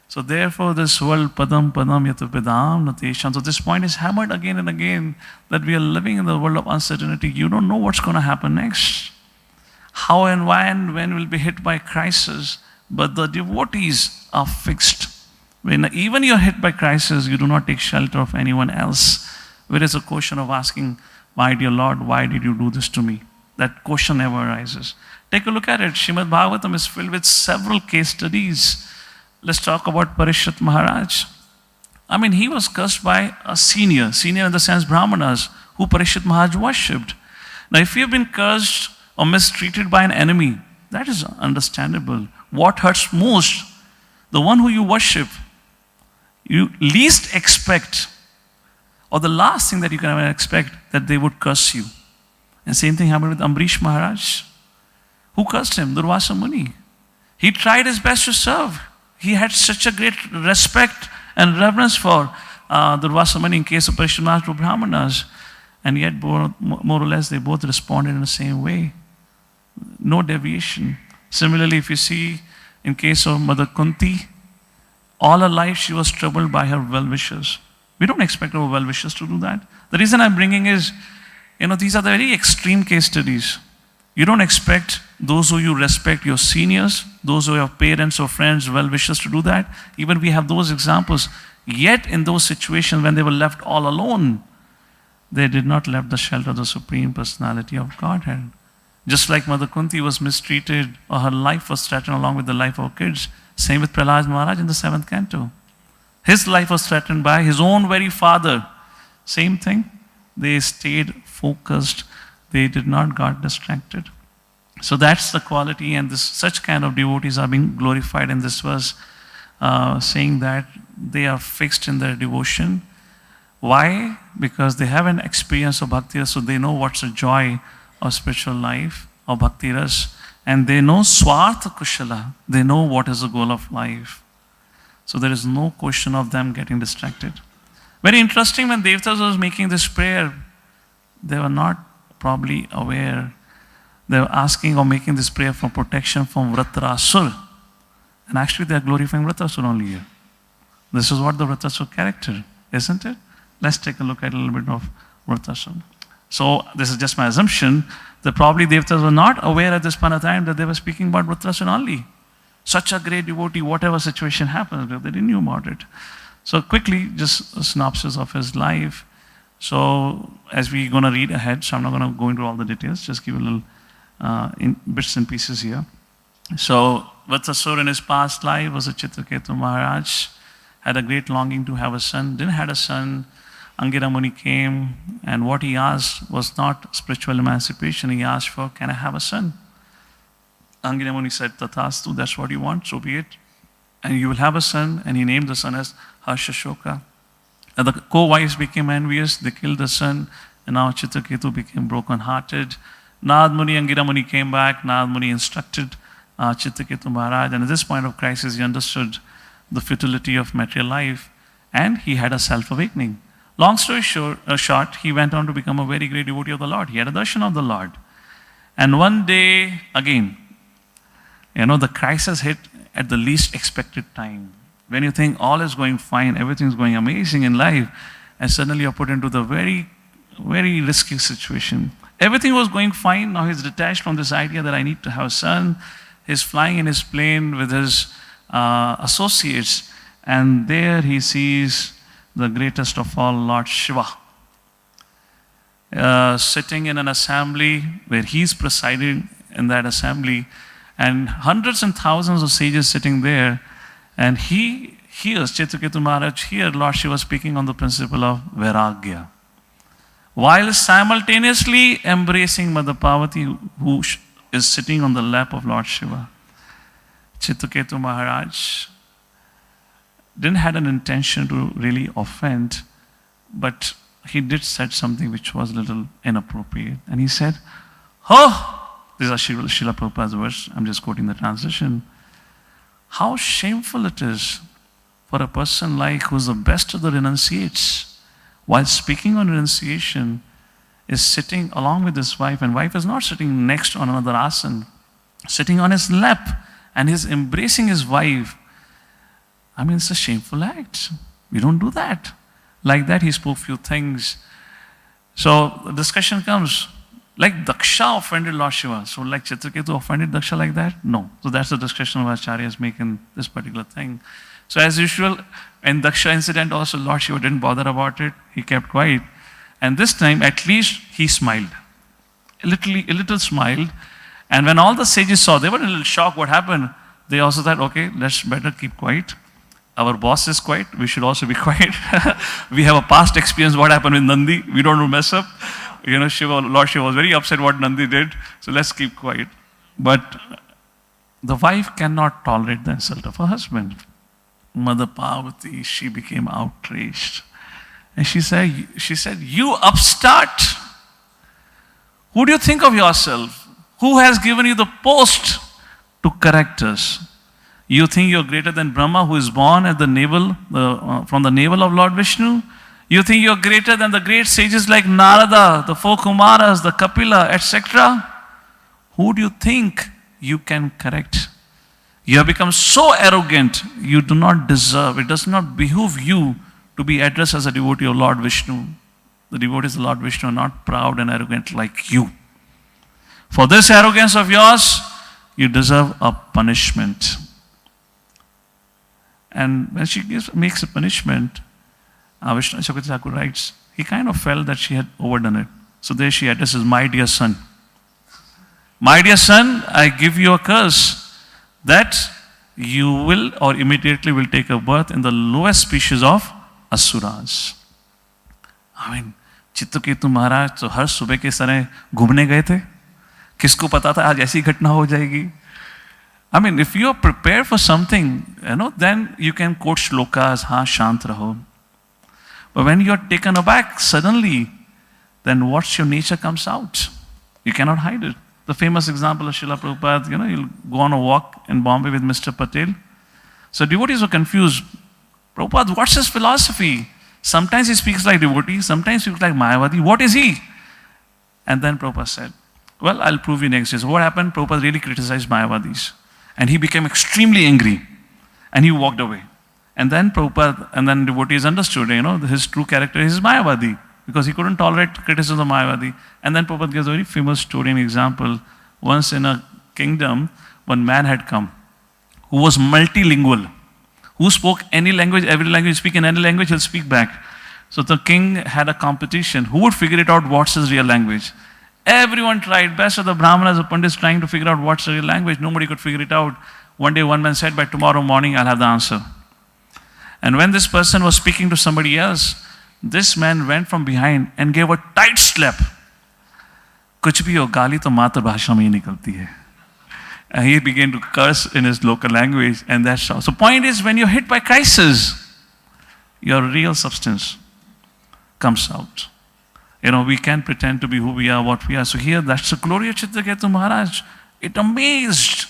So therefore this world, padam yatu pedam natesham. So this point is hammered again and again, that we are living in the world of uncertainty. You don't know what's going to happen next. How and when we'll be hit by crisis. But the devotees are fixed. When even you're hit by crisis, you do not take shelter of anyone else. Where is a question of asking, my dear Lord, why did you do this to me? That question never arises. Take a look at it. Srimad Bhagavatam is filled with several case studies. Let's talk about Parishit Maharaj. He was cursed by a senior in the sense Brahmanas, who Parishit Maharaj worshipped. Now if you've been cursed or mistreated by an enemy, that is understandable. What hurts most? The one who you worship, you least expect, or the last thing that you can ever expect, that they would curse you. And same thing happened with Ambrish Maharaj. Who cursed him? Durvasa Muni. He tried his best to serve. He had such a great respect and reverence for Durvasa Muni in case of Parishit Maharaj to Brahmanas. And yet, more or less, they both responded in the same way. No deviation. Similarly, if you see in case of Mother Kunti, all her life she was troubled by her well-wishers. We don't expect our well-wishers to do that. The reason I'm bringing is, these are the very extreme case studies. You don't expect those who you respect, your seniors, those who are your parents or friends, well-wishers to do that. Even we have those examples. Yet in those situations when they were left all alone, they did not left the shelter of the Supreme Personality of Godhead. Just like Mother Kunti was mistreated, or her life was threatened along with the life of her kids. Same with Prahlad Maharaj in the 7th canto. His life was threatened by his own very father. Same thing. They stayed focused. They did not get distracted. So that's the quality, and such kind of devotees are being glorified in this verse, saying that they are fixed in their devotion. Why? Because they have an experience of bhakti ras, so they know what's the joy of spiritual life, of bhakti ras, and they know swartha kushala. They know what is the goal of life. So there is no question of them getting distracted. Very interesting, when Devatas was making this prayer, they were not probably aware. They were asking or making this prayer for protection from Vratrasur. And actually they are glorifying Vratrasur only here. This is what the Vratrasur character, isn't it? Let's take a look at a little bit of Vratrasur. So this is just my assumption, that probably Devatas were not aware at this point of time that they were speaking about Vratrasur only. Such a great devotee, whatever situation happens, they didn't know about it. So quickly, just a synopsis of his life. So as we're going to read ahead, so I'm not going to go into all the details, just give a little in bits and pieces here. So Vratrasur in his past life was a Chitraketu Maharaj, had a great longing to have a son, didn't have a son. Angira Muni came, and what he asked was not spiritual emancipation. He asked for, can I have a son? Angira Muni said, Tathastu, that's what you want, so be it. And you will have a son, and he named the son as Harshashoka. And the co-wives became envious, they killed the son, and now Chitraketu became broken-hearted. Narad Muni, Angira Muni came back. Narad Muni instructed Chitraketu Maharaj, and at this point of crisis, he understood the futility of material life, and he had a self-awakening. Long story short, he went on to become a very great devotee of the Lord. He had a darshan of the Lord. And one day, again, the crisis hit at the least expected time. When you think all is going fine, everything is going amazing in life, and suddenly you're put into the very, very risky situation. Everything was going fine. Now he's detached from this idea that I need to have a son. He's flying in his plane with his associates, and there he sees the greatest of all, Lord Shiva, sitting in an assembly where he's presiding in that assembly, and hundreds and thousands of sages sitting there, and he hears, Chitraketu Maharaj heard Lord Shiva speaking on the principle of Vairagya, while simultaneously embracing Mother Parvati, who is sitting on the lap of Lord Shiva. Chitraketu Maharaj didn't have an intention to really offend, but he did said something which was a little inappropriate. And he said, these are Srila Prabhupada's words, I'm just quoting the translation. How shameful it is for a person like who's the best of the renunciates, while speaking on renunciation, is sitting along with his wife, and wife is not sitting next on another asan, sitting on his lap, and he's embracing his wife. I mean, it's a shameful act. We don't do that. Like that, he spoke few things. So the discussion comes, like Daksha offended Lord Shiva. So like Chitraketu offended Daksha like that? No. So that's the discussion of Acharyas make in this particular thing. So as usual, in Daksha incident also, Lord Shiva didn't bother about it. He kept quiet. And this time, at least, he smiled. A little smiled. And when all the sages saw, they were a little shocked what happened. They also thought, okay, let's better keep quiet. Our boss is quiet, we should also be quiet. We have a past experience what happened with Nandi. We don't want to mess up. Lord Shiva was very upset what Nandi did. So let's keep quiet. But the wife cannot tolerate the insult of her husband. Mother Parvati, she became outraged. And she said, you upstart. Who do you think of yourself? Who has given you the post to correct us? You think you're greater than Brahma, who is born at the navel, from the navel of Lord Vishnu? You think you're greater than the great sages like Narada, the four Kumaras, the Kapila, etc.? Who do you think you can correct? You have become so arrogant, you do not deserve, it does not behoove you to be addressed as a devotee of Lord Vishnu. The devotees of Lord Vishnu are not proud and arrogant like you. For this arrogance of yours, you deserve a punishment. And when she makes a punishment, Vishnu Chakravarti Thakur writes, he kind of felt that she had overdone it. So there she addresses, my dear son. My dear son, I give you a curse that you will or immediately will take a birth in the lowest species of Asuras. I mean, Chitraketu महाराज तो हर सुबह के समय घूमने गए थे. किसको पता था आज ऐसी घटना हो जाएगी? I mean, if you are prepared for something, then you can quote shlokas, हाँ शांत रहो. But when you are taken aback suddenly, then what's your nature comes out. You cannot hide it. The famous example of Srila Prabhupada, you'll go on a walk in Bombay with Mr. Patel. So devotees were confused. Prabhupada, what's his philosophy? Sometimes he speaks like devotee, sometimes he speaks like Mayavadi. What is he? And then Prabhupada said, well, I'll prove you next day. So what happened? Prabhupada really criticized Mayavadis. And he became extremely angry. And he walked away. And then Prabhupada, and then devotees understood, his true character is Mayavadi. Because he couldn't tolerate criticism of Mayavadi. And then Prabhupada gives a very famous story and example. Once in a kingdom, one man had come who was multilingual, who spoke any language, every language, speak in any language, he'll speak back. So the king had a competition. Who would figure it out what's his real language? Everyone tried. Best of the Brahmanas, the Pandits trying to figure out what's the real language. Nobody could figure it out. One day one man said, by tomorrow morning I'll have the answer. And when this person was speaking to somebody else, this man went from behind and gave a tight slap. कुछ भी हो, गाली तो मातृभाषा में ही निकलती है. And he began to curse in his local language, and that's how. So point is, when you're hit by crisis, your real substance comes out. We can't pretend to be who we are, what we are. So here, that's the glory of Chitraketu Maharaj. It amazed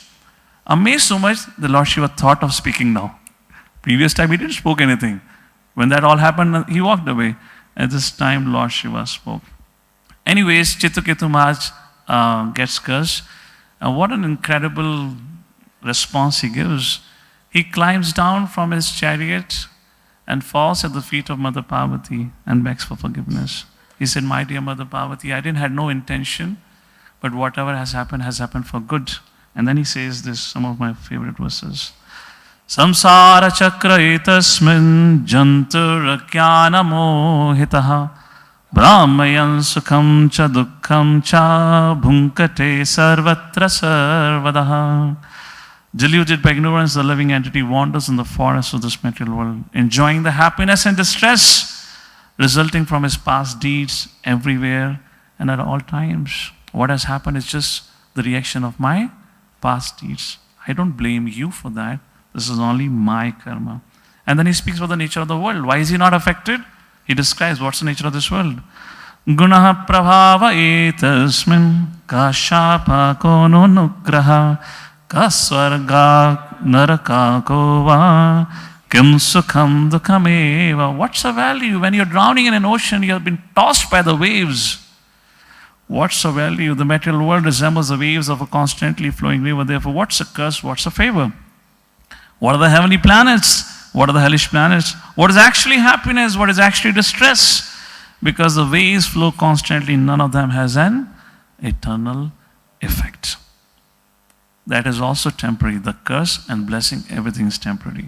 Amazed so much, the Lord Shiva thought of speaking now. Previous time he didn't spoke anything. When that all happened, he walked away. At this time, Lord Shiva spoke. Anyways, Chitraketu Maharaj gets cursed. And what an incredible response he gives. He climbs down from his chariot and falls at the feet of Mother Parvati and begs for forgiveness. He said, my dear Mother Parvati, I didn't have no intention, but whatever has happened for good. And then he says this, some of my favorite verses. Samsara chakra etasmin jantur jnana mohitaha brahmayan sukham cha dukkham cha bhunkate sarvatra sarvadaha. Deluded by ignorance, the living entity wanders in the forest of this material world, enjoying the happiness and distress resulting from his past deeds everywhere and at all times. What has happened is just the reaction of my past deeds. I don't blame you for that. This is only my karma. And then he speaks about the nature of the world. Why is he not affected? He describes what's the nature of this world. Gunaha prabhava etasmin kashapa kono nugraha kasvarga naraka kova kim sukham dukhameva. What's the value? When you're drowning in an ocean, you have been tossed by the waves. What's the value? The material world resembles the waves of a constantly flowing river. Therefore, what's a curse? What's a favor? What are the heavenly planets? What are the hellish planets? What is actually happiness? What is actually distress? Because the waves flow constantly, none of them has an eternal effect. That is also temporary. The curse and blessing, everything is temporary.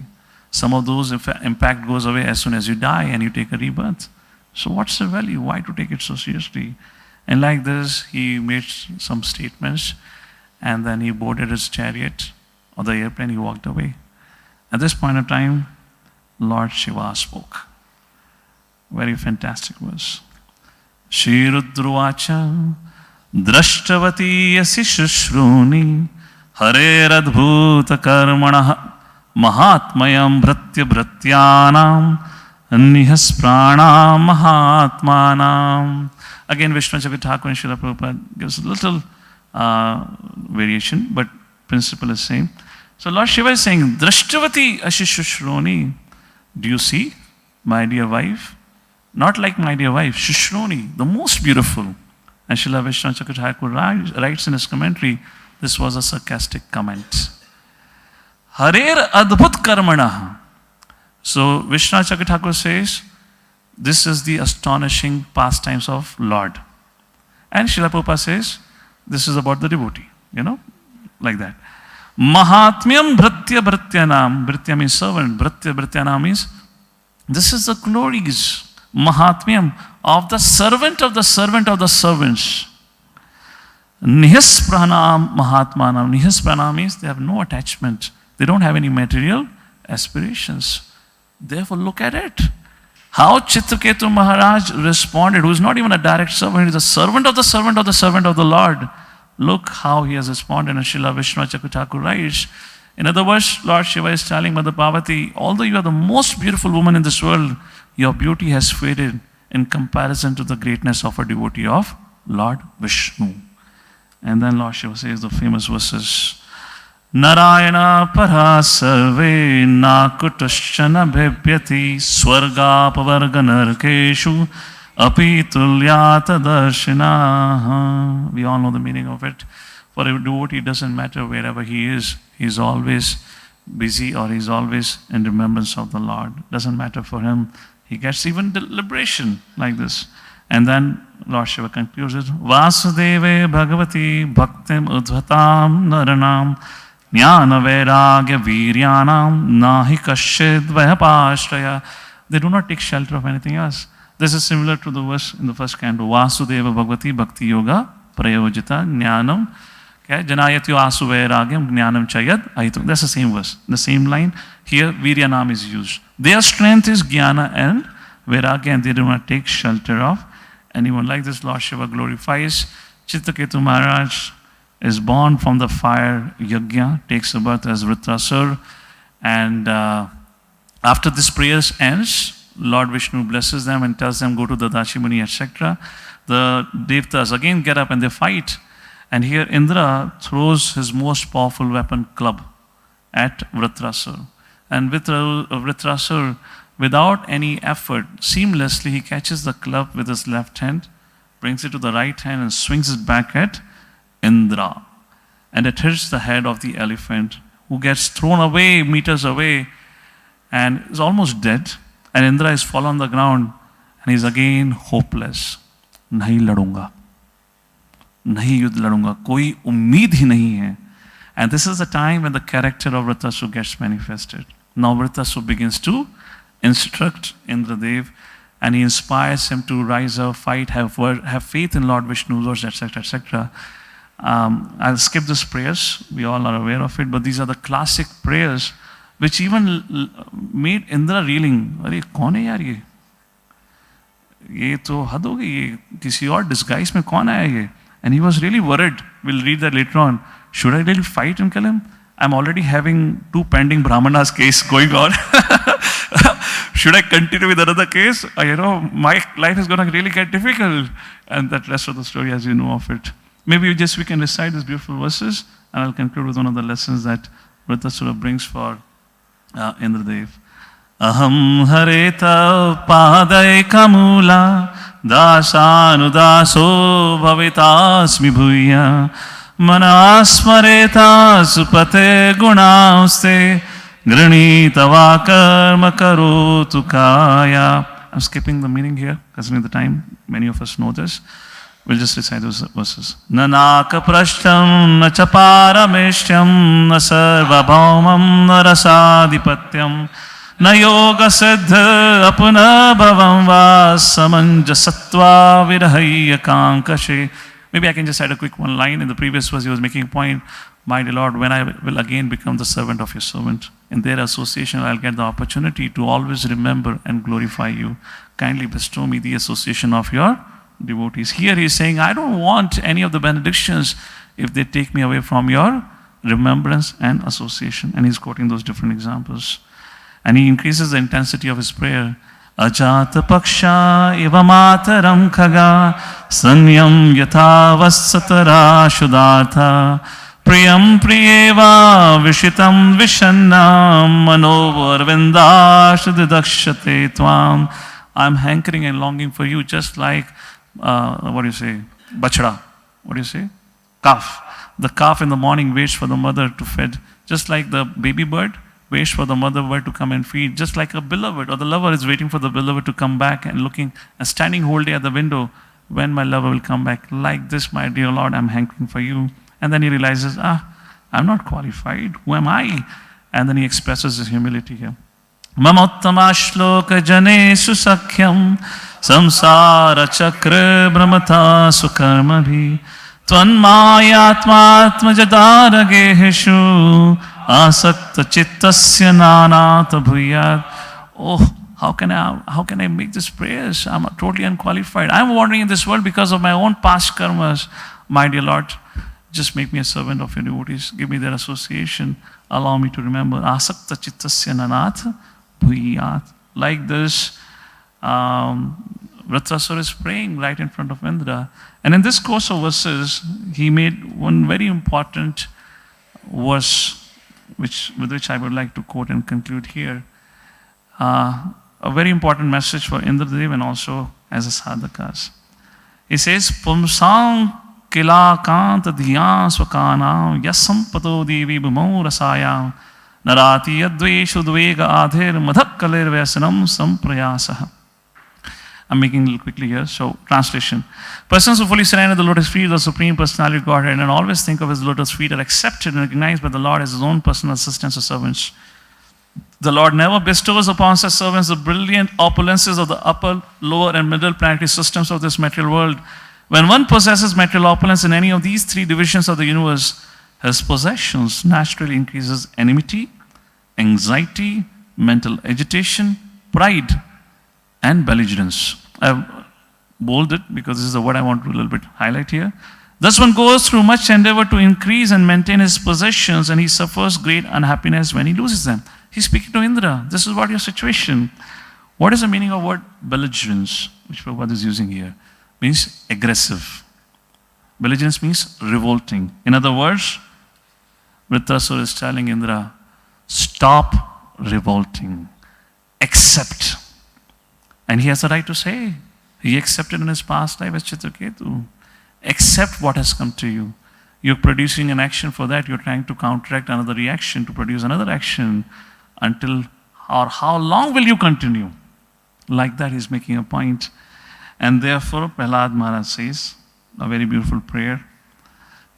Some of those impact goes away as soon as you die and you take a rebirth. So what's the value? Why to take it so seriously? And like this, he made some statements and then he boarded his chariot or the airplane, he walked away. At this point of time, Lord Shiva spoke. Very fantastic verse. Shri Rudruvacha Drashtavati yasi shushruni Hare Radbhuta Karmana Mahatmayam Bhratya Bhratyanam Nihas Prana Mahatmanam. Again, Vishnu Chakra Thakur and Srila Prabhupada gives a little variation, but principle is same. So Lord Shiva is saying, Drashtavati Ashishushroni. Do you see, my dear wife? Not like my dear wife, Shushroni, the most beautiful. And Srila Vishnu Chakra Thakur writes in his commentary, this was a sarcastic comment. Hare Adbhut Karmana. So Vishnu Chakra Thakur says, this is the astonishing pastimes of Lord. And Srila Prabhupada says, this is about the devotee, like that. Mahatmyam Bhratya Bhratyanam. Bhratya means servant. Bhratya Bhratyanam means, this is the glories, Mahatmyam, of the servant of the servant of the servants. Nihas Pranam Mahatmanam. Nihas Pranam means they have no attachment. They don't have any material aspirations. Therefore, look at it. How Chitraketu Maharaj responded, who is not even a direct servant, he is a servant of the servant of the servant of the Lord. Look how he has responded. And Srila Vishnu Chakra Thakur writes, in other words, Lord Shiva is telling Mother Parvati, although you are the most beautiful woman in this world, your beauty has faded in comparison to the greatness of a devotee of Lord Vishnu. And then Lord Shiva says the famous verses, Narayana para sarve nakutushana bhepyati swargapavarga narkeshu apitulyata darshina. We all know the meaning of it. For a devotee, it doesn't matter wherever he is. He's always busy or he's always in remembrance of the Lord. Doesn't matter for him. He gets even the liberation like this. And then Lord Shiva concludes it. Vasudeve Bhagavati Bhaktim Udvatam Naranam Jnana Vairagya Viryanam Nahi Kashid Vayapashraya. They do not take shelter of anything else. This is similar to the verse in the first canto. Vasudeva Bhagavati Bhakti Yoga Prayojita Jnanam Janayatyo Asu Vairagyam Jnanam Chayad Aitu. That's the same verse. The same line. Here Viryanam is used. Their strength is Jnana and Vairagya, and they do not take shelter of anyone. Like this, Lord Shiva glorifies. Chitraketu Maharaj is born from the fire yajna, takes a birth as Vritrasur, and after this prayer ends, Lord Vishnu blesses them and tells them go to the Dashi Muni, etc. The Devtas again get up and they fight, And here Indra throws his most powerful weapon, club, at Vritrasur. And Vritrasur, without any effort, seamlessly he catches the club with his left hand, brings it to the right hand and swings it back at Indra. And it hits the head of the elephant, who gets thrown away, meters away, and is almost dead. And Indra is fallen on the ground, and he's again hopeless. Nahi ladunga. Nahi yudh ladunga. Koi ummeed hi nahi hai. And this is the time when the character of Vritrasur gets manifested. Now Vritrasur begins to instruct Indradev, and he inspires him to rise up, fight, have faith in Lord Vishnu, etc., etc. I'll skip these prayers. We all are aware of it, but these are the classic prayers which even made Indra reeling. अरे कौन है यार ये? ये तो हद हो गई, ये किसी और disguise में कौन आया ये? And he was really worried. We'll read that later on. Should I really fight and kill him? I'm already having 2 pending Brahmanas case going on. Should I continue with another case? My life is going to really get difficult. And that rest of the story, as you know of it. Maybe we can recite these beautiful verses, and I'll conclude with one of the lessons that Vritrasura brings for Indradev. Aham hareta paday kamula dasanudaso bhavitasmi bhuya manasmareta supate gunauste granitava karma karotu kaya. I'm skipping the meaning here because in the time many of us know this. We'll just recite those verses. Nanaka prashtam na chaparameshyam na sarvabhaumam na rasadhipatyam na yoga siddha apuna bhavam va samanjasatva virahaya kankashe. Maybe I can just add a quick one line. In the previous verse he was making a point, my dear Lord, when I will again become the servant of your servant, in their association I'll get the opportunity to always remember and glorify you. Kindly bestow me the association of your devotees. Here he is saying, I don't want any of the benedictions if they take me away from your remembrance and association. And he's quoting those different examples. And he increases the intensity of his prayer. Ajata paksha iva mataram khaga sanyam yatha vassatara shudartha priyam priyeva vishitam vishannam manovarvindashadidakshate tvam. I'm hankering and longing for you just like bachda, calf. The calf in the morning waits for the mother to feed, just like the baby bird waits for the mother bird to come and feed, just like a beloved or the lover is waiting for the beloved to come back and looking and standing whole day at the window when my lover will come back. Like this, my dear Lord, I'm hankering for you. And then he realizes, I'm not qualified. Who am I? And then he expresses his humility here. Mamottama shloka janesu sakhyam samsara chakra brahmata sukarmabhi tvanmayatmatma jadarageheshu asakta chittasya nanata bhuyat. Oh, how can I make these prayers? I'm totally unqualified. I'm wandering in this world because of my own past karmas. My dear Lord, just make me a servant of your devotees. Give me their association. Allow me to remember. Asakta chittasya nanata bhuyat. Like this, Vritrasura is praying right in front of Indra. And in this course of verses, he made one very important verse, with which I would like to quote and conclude here. A very important message for Indradev and also as a sadhakas. He says, Pumsang kila kanta dhyan swakanam yasampato devi bhumau rasayam narati yadveshu dvega adhir madhakkalir vyasanam samprayasah. I'm making a little quickly here. So, translation. Persons who fully surrender the lotus feet of the Supreme Personality of Godhead and always think of his lotus feet are accepted and recognized by the Lord as his own personal assistants or servants. The Lord never bestows upon such servants the brilliant opulences of the upper, lower, and middle planetary systems of this material world. When one possesses material opulence in any of these 3 divisions of the universe, his possessions naturally increases enmity, anxiety, mental agitation, pride, and belligerence. I've bolded because this is the word I want to a little bit highlight here. Thus one goes through much endeavor to increase and maintain his possessions, and he suffers great unhappiness when he loses them. He's speaking to Indra. This is what your situation. What is the meaning of word belligerence, which Prabhupada is using here? Means aggressive. Belligerence means revolting. In other words, Vritrasura is telling Indra, stop revolting. Accept. And he has the right to say, he accepted in his past life as Chitraketu. Accept what has come to you. You're producing an action for that. You're trying to counteract another reaction, to produce another action. Until, or how long will you continue? Like that, he's making a point. And therefore, Prahlad Maharaj says, a very beautiful prayer.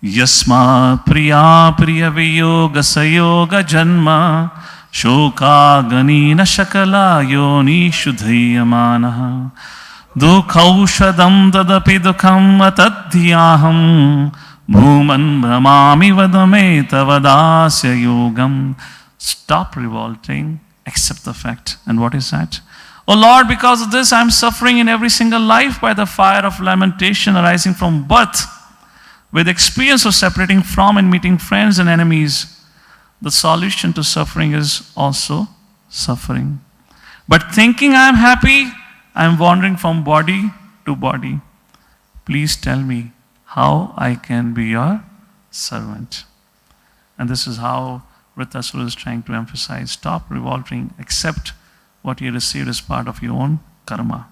Yasma priya priya viyoga sayoga janma shoka ganina shakala yoni shudhiyamanaha dukhaushadam tadapi dukham atadhyaham bhuman brahmami vadame tavadasya yogam. Stop revolting, accept the fact. And what is that? Oh Lord, because of this I am suffering in every single life by the fire of lamentation arising from birth, with experience of separating from and meeting friends and enemies. The solution to suffering is also suffering. But thinking I am happy, I am wandering from body to body. Please tell me how I can be your servant. And this is how Vritrasura is trying to emphasize. Stop revolting, accept what you received as part of your own karma.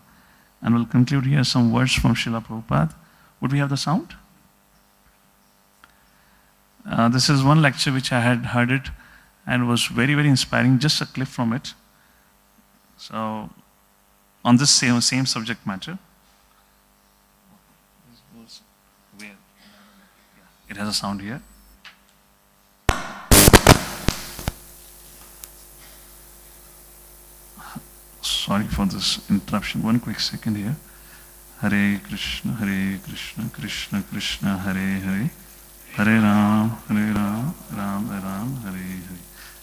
And we'll conclude here some words from Srila Prabhupada. Would we have the sound? This is one lecture which I had heard it and was very, very inspiring. Just a clip from it. So, on this same subject matter. It has a sound here. Sorry for this interruption. One quick second here. Hare Krishna, Krishna Krishna, Hare Hare, Hare Ram, Ram Ram, Hare Hare.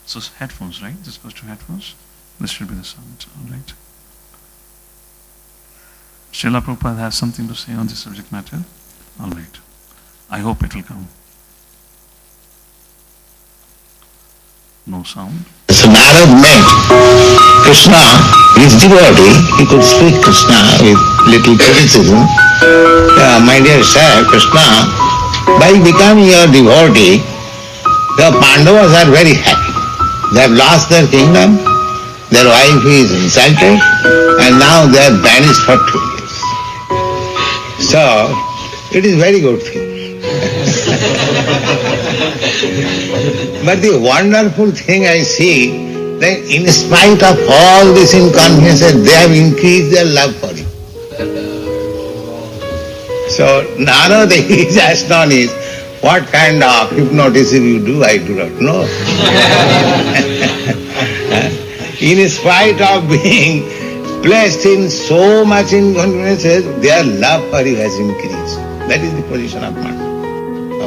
So headphones, right? This goes to headphones. This should be the sound. All right. Srila Prabhupada has something to say on this subject matter. All right. I hope it will come. No sound. So Narad met Krishna, his devotee. He could speak Krishna with little criticism. My dear sir, Krishna, by becoming your devotee, the Pandavas are very happy. They have lost their kingdom, their wife is insulted, and now they are banished for 2 years. So, it is very good thing. But the wonderful thing I see, that in spite of all this inconveniences, they have increased their love for you. So Narada is astonished. What kind of hypnotism you do, I do not know. In spite of being placed in so much inconveniences, their love for you has increased. That is the position of man.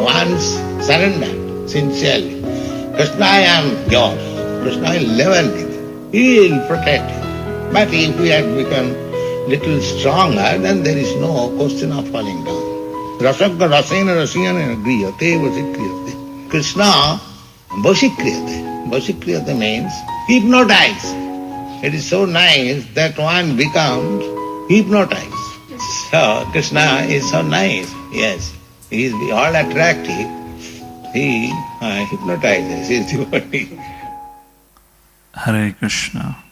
Once surrender, sincerely. Krishna, I am yours. Krishna will never leave you. He will protect you. But if we had become little stronger, then there is no question of falling down. Rasagga rasena rasiyana griyate vasikriyate. Krishna vasikriyate. Vasikriyate means hypnotize. It is so nice that one becomes hypnotized. So Krishna is so nice. Yes, he is all attractive. He hypnotizes his devotee. Hare Krishna.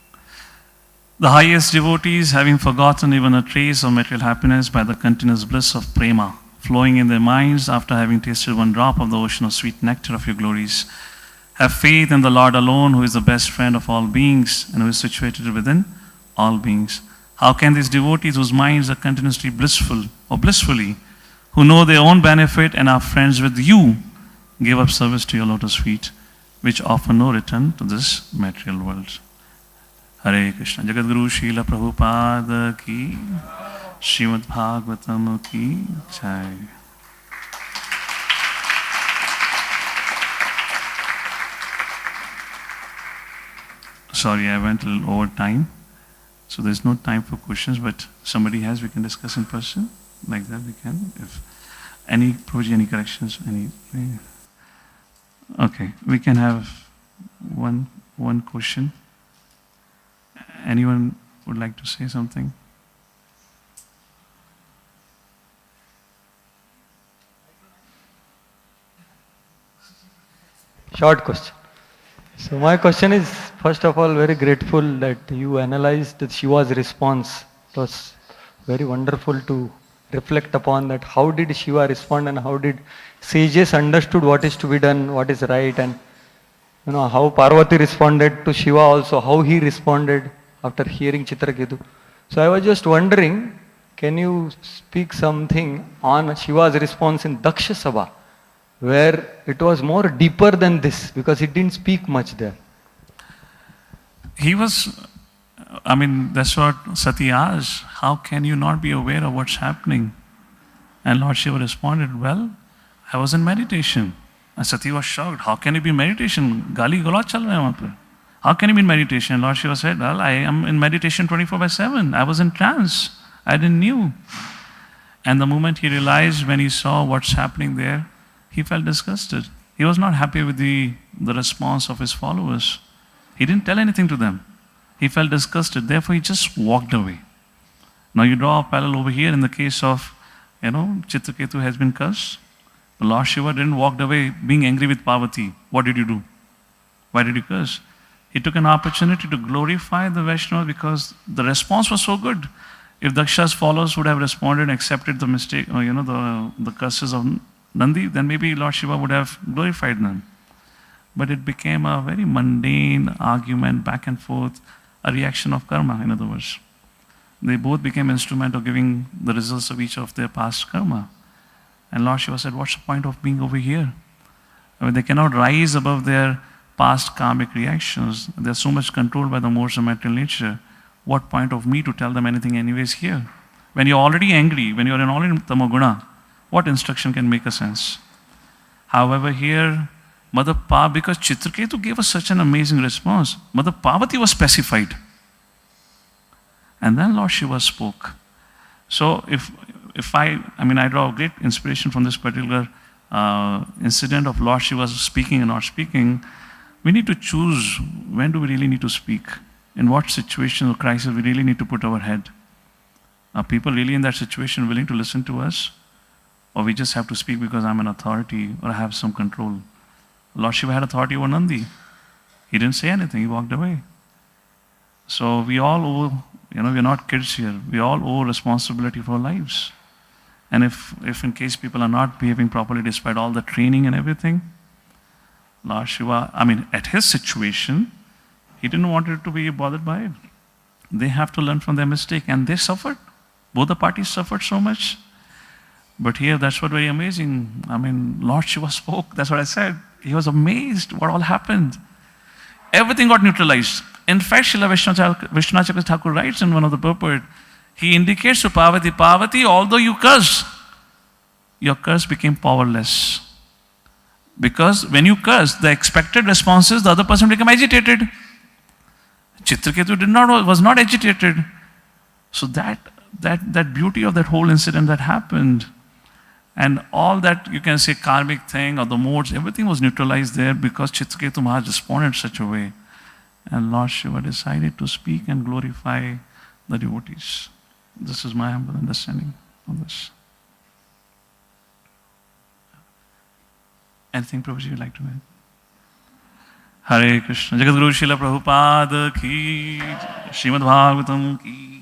The highest devotees, having forgotten even a trace of material happiness by the continuous bliss of prema, flowing in their minds after having tasted one drop of the ocean of sweet nectar of your glories, have faith in the Lord alone, who is the best friend of all beings and who is situated within all beings. How can these devotees, whose minds are continuously blissful or blissfully, who know their own benefit and are friends with you, give up service to your lotus feet, which offer no return to this material world? Hare Krishna. Jagadguru Srila Prabhupada ki, Srimad Bhagavatam ki jai. Sorry, I went a little over time. So there's no time for questions, but somebody has, we can discuss in person. Like that we can. If any Prabhuji, any corrections, any. Okay, we can have one question. Anyone would like to say something? Short question. So my question is, first of all, very grateful that you analyzed Shiva's response. It was very wonderful to reflect upon that. How did Shiva respond and how did sages understood what is to be done, what is right, and how Parvati responded to Shiva also, how he responded after hearing Chitraketu. So I was just wondering, can you speak something on Shiva's response in Daksha Sabha, where it was more deeper than this, because he didn't speak much there. He was, I mean, that's what Sati asked. How can you not be aware of what's happening? And Lord Shiva responded, well, I was in meditation. And Sati was shocked. How can you be in meditation? Gali Gala chal raha hai wahan par. How can you be in meditation? Lord Shiva said, well, I am in meditation 24/7. I was in trance. I didn't knew. And the moment he realized, when he saw what's happening there, he felt disgusted. He was not happy with the response of his followers. He didn't tell anything to them. He felt disgusted. Therefore, he just walked away. Now you draw a parallel over here in the case of, Chitraketu has been cursed. The Lord Shiva didn't walk away being angry with Parvati. What did you do? Why did you curse? He took an opportunity to glorify the Vaishnava because the response was so good. If Daksha's followers would have responded and accepted the mistake, or the curses of Nandi, then maybe Lord Shiva would have glorified them. But it became a very mundane argument, back and forth, a reaction of karma, in other words. They both became instrument of giving the results of each of their past karma. And Lord Shiva said, what's the point of being over here? I mean, they cannot rise above their past karmic reactions. They're so much controlled by the modes of material nature. What point of me to tell them anything anyways here? When you're already angry, when you're already in tamoguna, what instruction can make a sense? However, here, Mother Parvati, because Chitraketu gave us such an amazing response, Mother Parvati was specified. And then Lord Shiva spoke. So if I draw great inspiration from this particular incident of Lord Shiva speaking and not speaking. We need to choose when do we really need to speak, in what situation or crisis we really need to put our head. Are people really in that situation willing to listen to us? Or we just have to speak because I'm an authority or I have some control? Lord Shiva had authority over Nandi. He didn't say anything, he walked away. So we all owe, we're not kids here, we all owe responsibility for our lives. And if in case people are not behaving properly despite all the training and everything, Lord Shiva, at his situation, he didn't want it to be bothered by it. They have to learn from their mistake, and they suffered. Both the parties suffered so much. But here, that's what very amazing. Lord Shiva spoke, that's what I said. He was amazed what all happened. Everything got neutralized. In fact, Srila Vishwanath Chakravarti Thakur writes in one of the purport, he indicates to Parvati, Parvati, although you cursed, your curse became powerless. Because when you curse, the expected response is the other person became agitated. Chitraketu was not agitated. So that beauty of that whole incident that happened, and all that you can say karmic thing or the modes, everything was neutralized there because Chitraketu Maharaj responded in such a way. And Lord Shiva decided to speak and glorify the devotees. This is my humble understanding of this. Anything, Prabhuji, you'd like to add? Hare Krishna. Jagadguru Srila Prabhupada ki, Srimad Bhagavatam ki.